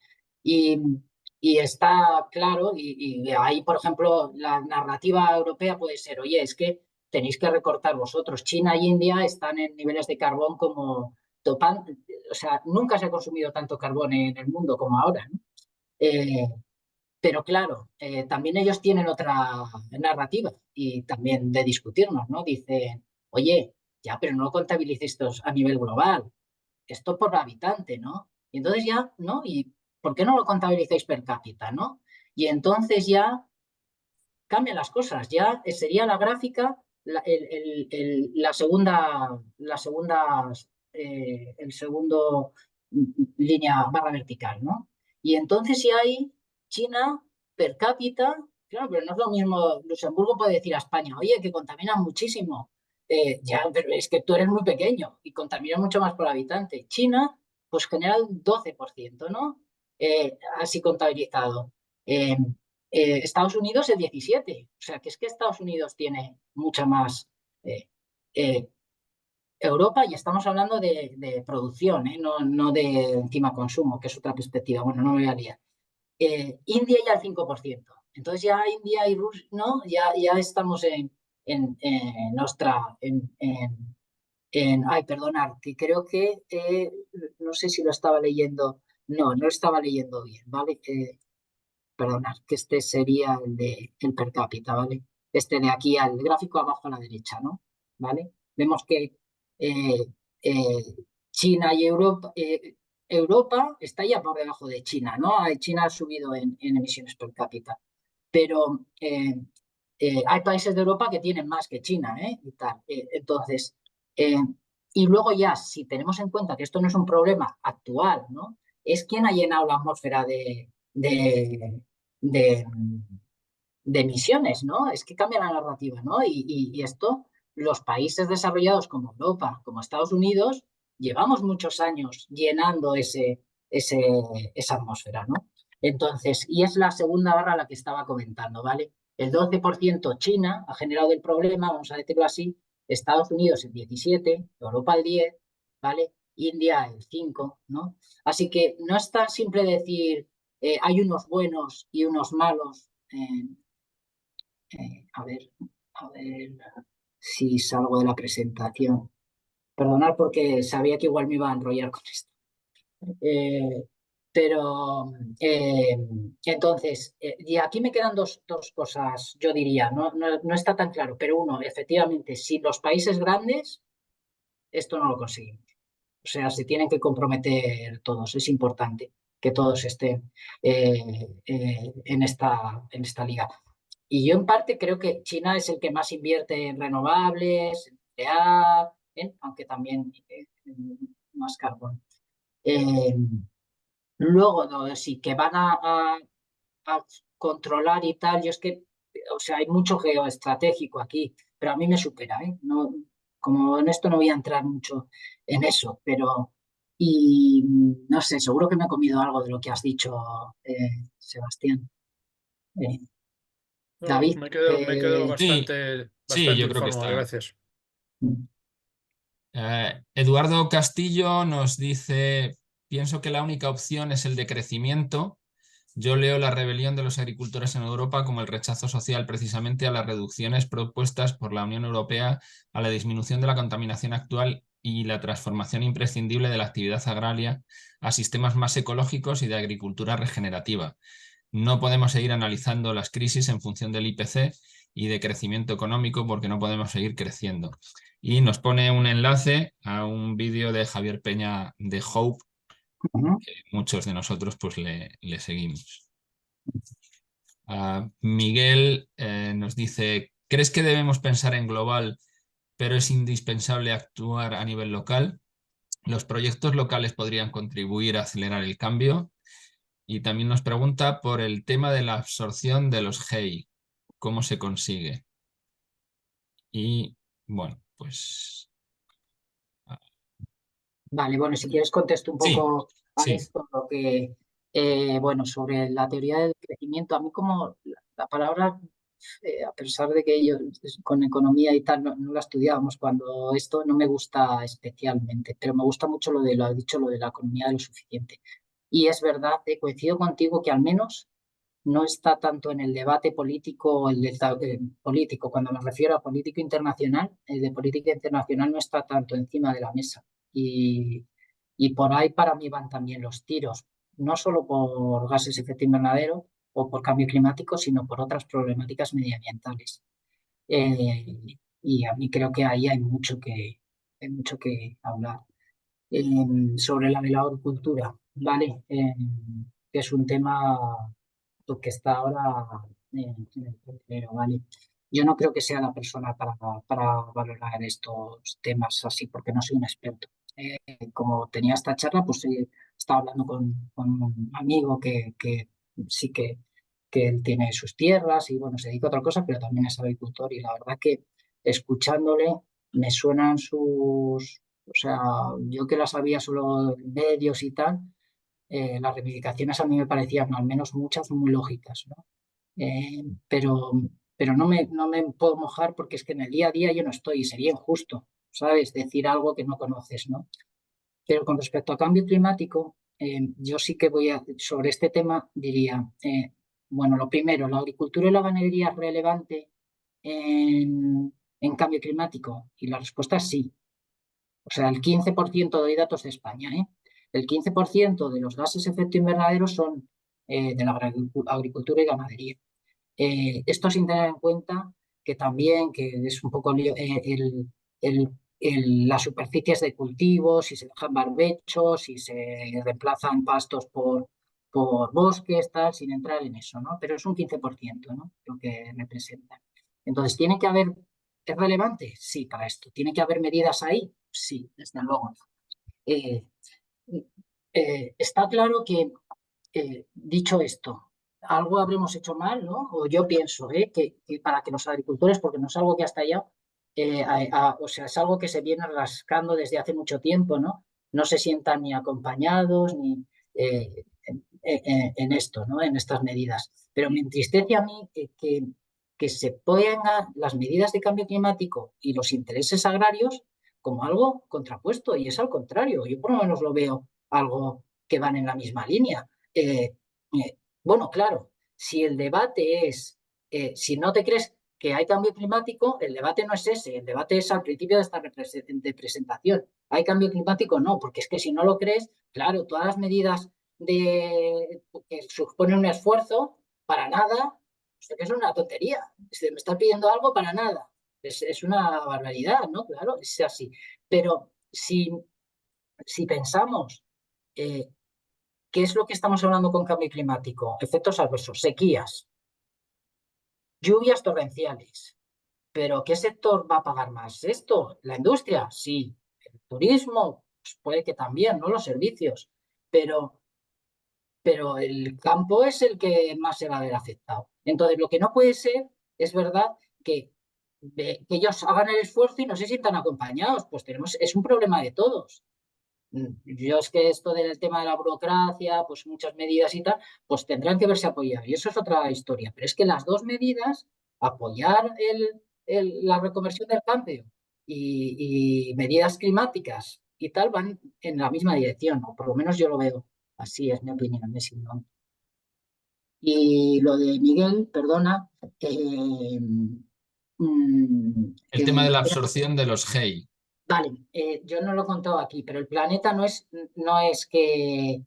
Y está claro, y ahí, por ejemplo, la narrativa europea puede ser, oye, es que tenéis que recortar vosotros. China y India están en niveles de carbón como topante, o sea, nunca se ha consumido tanto carbón en el mundo como ahora, ¿no? Pero claro, también ellos tienen otra narrativa y también de discutirnos, ¿no? Dicen, oye, ya, pero no contabilicéis esto a nivel global, esto por habitante, ¿no? Y entonces ya, ¿no? ¿Y por qué no lo contabilizáis per cápita, ¿no? Y entonces ya cambian las cosas, ya sería la gráfica el segundo línea barra vertical, ¿no? Y entonces si hay China per cápita, claro, pero no es lo mismo, Luxemburgo puede decir a España, oye, que contamina muchísimo, ya, pero es que tú eres muy pequeño y contaminas mucho más por habitante. China, pues genera un 12%, ¿no? Así contabilizado. Estados Unidos el 17%, o sea que es que Estados Unidos tiene mucha más eh, eh, Europa, y estamos hablando de producción, no de encima consumo, que es otra perspectiva. Bueno, no me voy a liar. India ya el 5%. Entonces ya India y Rusia, ¿no? Ya estamos ay, perdonad, que creo que, no sé si lo estaba leyendo, no lo estaba leyendo bien, ¿vale? Perdonad, que este sería el per cápita, ¿vale? Este de aquí al gráfico abajo a la derecha, ¿no? ¿Vale? Vemos que eh, eh, China y Europa está ya por debajo de China, ¿no? China ha subido en emisiones per cápita, pero hay países de Europa que tienen más que China, ¿eh? Y tal. Entonces, y luego ya, si tenemos en cuenta que esto no es un problema actual, ¿no? Es quien ha llenado la atmósfera de, de emisiones, ¿no? Es que cambia la narrativa, ¿no? Y esto los países desarrollados como Europa, como Estados Unidos, llevamos muchos años llenando esa atmósfera, ¿no? Entonces, y es la segunda barra la que estaba comentando, ¿vale? El 12% China ha generado el problema, vamos a decirlo así, Estados Unidos el 17%, Europa el 10%, ¿vale? India el 5%, ¿no? Así que no es tan simple decir hay unos buenos y unos malos. A ver si salgo de la presentación. Perdonad porque sabía que igual me iba a enrollar con esto. Entonces, y aquí me quedan dos cosas, yo diría, no está tan claro, pero uno, efectivamente, si los países grandes, esto no lo conseguimos. O sea, se tienen que comprometer todos, es importante que todos estén en esta liga. Y yo en parte creo que China es el que más invierte en renovables, en nuclear, aunque también más carbón. Luego, sí, que van a controlar y tal, yo es que, o sea, hay mucho geoestratégico aquí, pero a mí me supera, ¿eh? No, como en esto no voy a entrar mucho en eso, pero, y no sé, seguro que me he comido algo de lo que has dicho, Sebastián. No, David. me quedo Sí, bastante yo creo que informado, está. gracias. Eduardo Castillo nos dice, pienso que la única opción es el decrecimiento. Yo leo la rebelión de los agricultores en Europa como el rechazo social precisamente a las reducciones propuestas por la Unión Europea, a la disminución de la contaminación actual y la transformación imprescindible de la actividad agraria a sistemas más ecológicos y de agricultura regenerativa. No podemos seguir analizando las crisis en función del IPC y de crecimiento económico porque no podemos seguir creciendo. Y nos pone un enlace a un vídeo de Javier Peña de Hope, que muchos de nosotros pues le seguimos. Miguel nos dice, ¿crees que debemos pensar en global, pero es indispensable actuar a nivel local? ¿Los proyectos locales podrían contribuir a acelerar el cambio? Y también nos pregunta por el tema de la absorción de los GEI, ¿cómo se consigue? Y bueno, pues... Vale, bueno, si quieres contesto un Sí, poco a sí. esto, lo que, bueno, sobre la teoría del crecimiento, a mí como la palabra, a pesar de que yo con economía y tal no la estudiábamos cuando esto no me gusta especialmente, pero me gusta mucho lo ha dicho, lo de la economía de lo suficiente. Y es verdad, coincido contigo que al menos no está tanto en el debate político, político, cuando me refiero a político internacional, el de política internacional no está tanto encima de la mesa. Y por ahí para mí van también los tiros, no solo por gases de efecto invernadero o por cambio climático, sino por otras problemáticas medioambientales. Y a mí creo que ahí hay mucho que hablar. Sobre la de la agricultura, ¿vale? Que es un tema que está ahora en el primero, ¿vale? Yo no creo que sea la persona para valorar estos temas así, porque no soy un experto. Como tenía esta charla, pues estaba hablando con un amigo que sí que él tiene sus tierras y bueno, se dedica a otra cosa, pero también es agricultor y la verdad que escuchándole me suenan o sea, yo que las sabía solo en medios y tal, las reivindicaciones a mí me parecían al menos muchas muy lógicas, ¿no? Pero no me puedo mojar porque es que en el día a día yo no estoy y sería injusto, ¿sabes? Decir algo que no conoces, ¿no? Pero con respecto a cambio climático, yo sí que sobre este tema diría, bueno, lo primero, ¿la agricultura y la ganadería es relevante en cambio climático? Y la respuesta es sí. O sea, el 15% de datos de España, ¿eh? El 15% de los gases de efecto invernadero son de la agricultura y ganadería. Esto sin tener en cuenta que también, que es un poco las superficies de cultivo, si se dejan barbechos, si se reemplazan pastos por bosques, tal, sin entrar en eso, ¿no? Pero es un 15%, ¿no? Lo que representa. Entonces, ¿tiene que haber, es relevante? Sí, para esto. ¿Tiene que haber medidas ahí? Sí, desde luego. Está claro que, dicho esto, algo habremos hecho mal, ¿no? O yo pienso que para que los agricultores, porque no es algo que hasta allá, o sea, es algo que se viene rascando desde hace mucho tiempo, ¿no? No se sientan ni acompañados ni en esto, ¿no? En estas medidas. Pero me entristece a mí que se pongan las medidas de cambio climático y los intereses agrarios como algo contrapuesto, y es al contrario. Yo por lo menos lo veo algo que van en la misma línea. Bueno, claro, si el debate es, si no te crees que hay cambio climático, el debate no es ese, el debate es al principio de esta presentación. ¿Hay cambio climático? No, porque es que si no lo crees, claro, todas las medidas que suponen un esfuerzo para nada, esto que es una tontería. Me estás pidiendo algo para nada. Es una barbaridad, ¿no? Claro, es así. Pero si pensamos qué es lo que estamos hablando con cambio climático, efectos adversos, sequías, lluvias torrenciales. ¿Pero qué sector va a pagar más esto? ¿La industria? Sí. ¿El turismo? Pues puede que también, ¿no? Los servicios. Pero el campo es el que más se va a ver afectado. Entonces, lo que no puede ser, es verdad, que ellos hagan el esfuerzo y no se sientan acompañados. Pues es un problema de todos. Yo es que esto del tema de la burocracia, pues muchas medidas y tal, pues tendrán que verse apoyados. Y eso es otra historia. Pero es que las dos medidas, apoyar la reconversión del cambio y medidas climáticas y tal, van en la misma dirección, o por lo menos yo lo veo así, es mi opinión. Y lo de Miguel, perdona, El tema de la absorción de los GEI. vale, yo no lo he contado aquí, pero el planeta no es que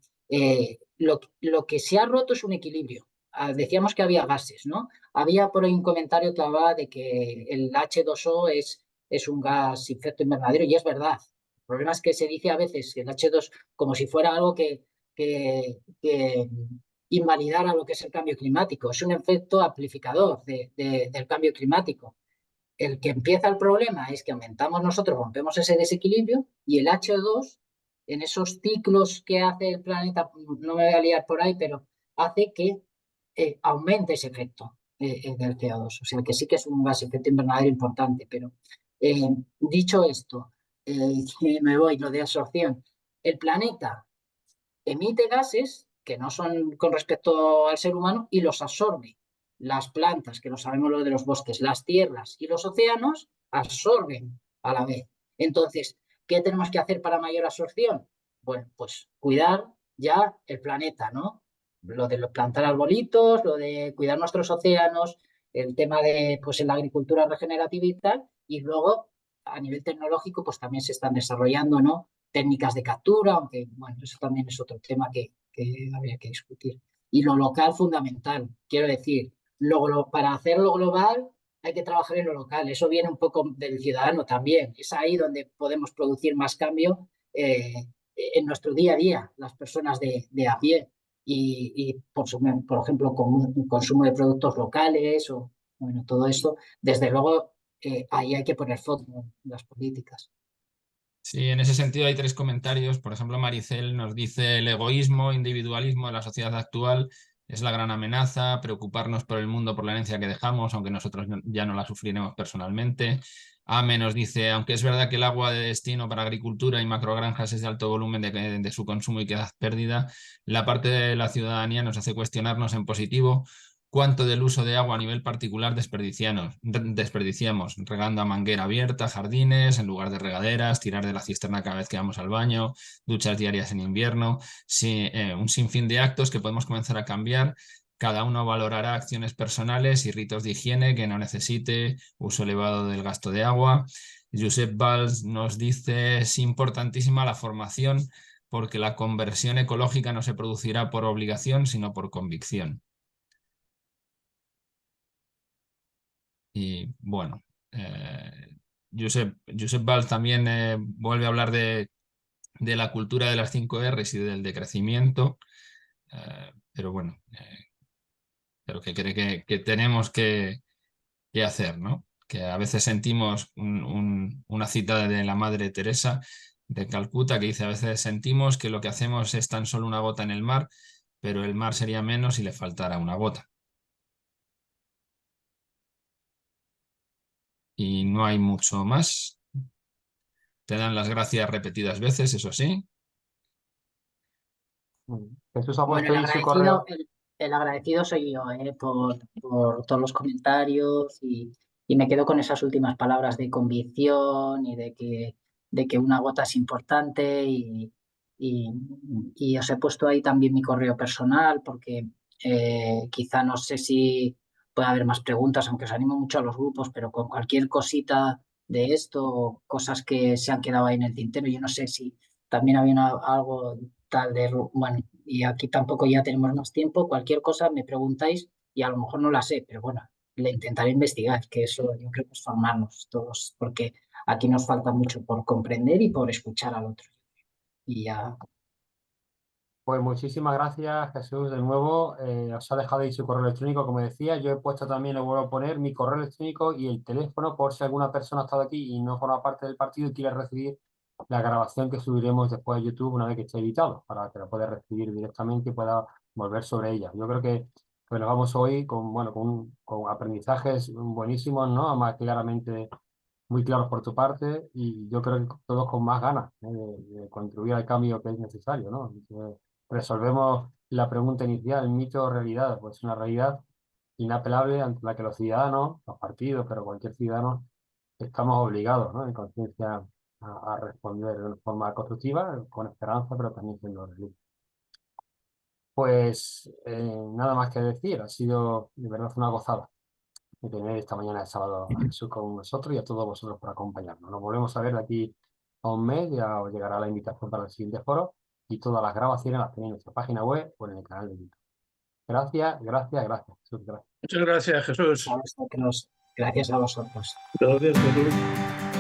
lo que se ha roto es un equilibrio. Decíamos que había gases, ¿no? Había por ahí un comentario que hablaba de que el H2O es un gas efecto invernadero, y es verdad. El problema es que se dice a veces el H2 como si fuera algo que invalidara lo que es el cambio climático. Es un efecto amplificador del cambio climático. El que empieza el problema es que aumentamos nosotros, rompemos ese desequilibrio, y el H2, en esos ciclos que hace el planeta, no me voy a liar por ahí, pero hace que aumente ese efecto del CO2. O sea que sí que es un gas efecto invernadero importante, pero dicho esto, me voy, lo de absorción. El planeta emite gases que no son con respecto al ser humano y los absorbe. Las plantas, que no sabemos lo de los bosques, las tierras y los océanos absorben a la vez. Entonces, ¿qué tenemos que hacer para mayor absorción? Bueno, pues cuidar ya el planeta, ¿no? Lo de plantar arbolitos, lo de cuidar nuestros océanos, el tema de pues en la agricultura regenerativa y tal, y luego a nivel tecnológico pues también se están desarrollando, ¿no? Técnicas de captura, aunque bueno, eso también es otro tema que habría que discutir. Y lo local fundamental, quiero decir, para hacerlo global hay que trabajar en lo local, eso viene un poco del ciudadano también, es ahí donde podemos producir más cambio en nuestro día a día, las personas de a pie, y por ejemplo, con un consumo de productos locales o bueno, todo esto, desde luego ahí hay que poner foco en las políticas. Sí, en ese sentido hay tres comentarios. Por ejemplo, Maricel nos dice: el egoísmo, individualismo de la sociedad actual es la gran amenaza, preocuparnos por el mundo, por la herencia que dejamos, aunque nosotros ya no la sufriremos personalmente. Ame nos dice: aunque es verdad que el agua de destino para agricultura y macrogranjas es de alto volumen de su consumo y queda perdida, la parte de la ciudadanía nos hace cuestionarnos en positivo cuánto del uso de agua a nivel particular desperdiciamos, regando a manguera abierta, jardines, en lugar de regaderas, tirar de la cisterna cada vez que vamos al baño, duchas diarias en invierno, un sinfín de actos que podemos comenzar a cambiar. Cada uno valorará acciones personales y ritos de higiene que no necesite uso elevado del gasto de agua. Josep Valls nos dice: es importantísima la formación porque la conversión ecológica no se producirá por obligación, sino por convicción. Y bueno, Josep Valls también vuelve a hablar de la cultura de las 5 R's y del decrecimiento, pero bueno, pero que cree que tenemos que hacer, ¿no? Que a veces sentimos una cita de la Madre Teresa de Calcuta que dice: a veces sentimos que lo que hacemos es tan solo una gota en el mar, pero el mar sería menos si le faltara una gota. y no hay mucho más. Te dan las gracias repetidas veces, eso sí. Jesús ha Bueno, puesto ahí su correo. el agradecido soy yo, por todos los comentarios y me quedo con esas últimas palabras de convicción y de que una gota es importante y os he puesto ahí también mi correo personal porque quizá no sé si puede haber más preguntas, aunque os animo mucho a los grupos, pero con cualquier cosita de esto o cosas que se han quedado ahí en el tintero, yo no sé si también había algo tal de, bueno, y aquí tampoco ya tenemos más tiempo, cualquier cosa me preguntáis y a lo mejor no la sé, pero bueno, le intentaré investigar, que eso yo creo que es formarnos todos, porque aquí nos falta mucho por comprender y por escuchar al otro. Y ya, Pues muchísimas gracias, Jesús, de nuevo. Os ha dejado ahí su correo electrónico, como decía. Yo he puesto también, le vuelvo a poner mi correo electrónico y el teléfono por si alguna persona ha estado aquí y no forma parte del partido y quiere recibir la grabación que subiremos después a YouTube una vez que esté editado, para que la pueda recibir directamente y pueda volver sobre ella. Yo creo que nos vamos hoy con, bueno, con aprendizajes buenísimos, ¿no? Más claramente, muy claros por tu parte y yo creo que todos con más ganas, ¿eh? De contribuir al cambio que es necesario, ¿no? Resolvemos la pregunta inicial, mito o realidad, pues una realidad inapelable ante la que los ciudadanos, los partidos, pero cualquier ciudadano, estamos obligados, ¿no? En conciencia a responder de una forma constructiva, con esperanza, pero también siendo realistas. Pues nada más que decir, ha sido de verdad una gozada de tener esta mañana de sábado a Jesús con nosotros y a todos vosotros por acompañarnos. Nos volvemos a ver de aquí a un mes, ya os llegará la invitación para el siguiente foro y todas las grabaciones las tenéis en nuestra página web o en el canal de YouTube. Gracias, gracias, gracias. Jesús, gracias. Muchas gracias, Jesús. a vosotros, gracias a vosotros. Gracias, Jesús.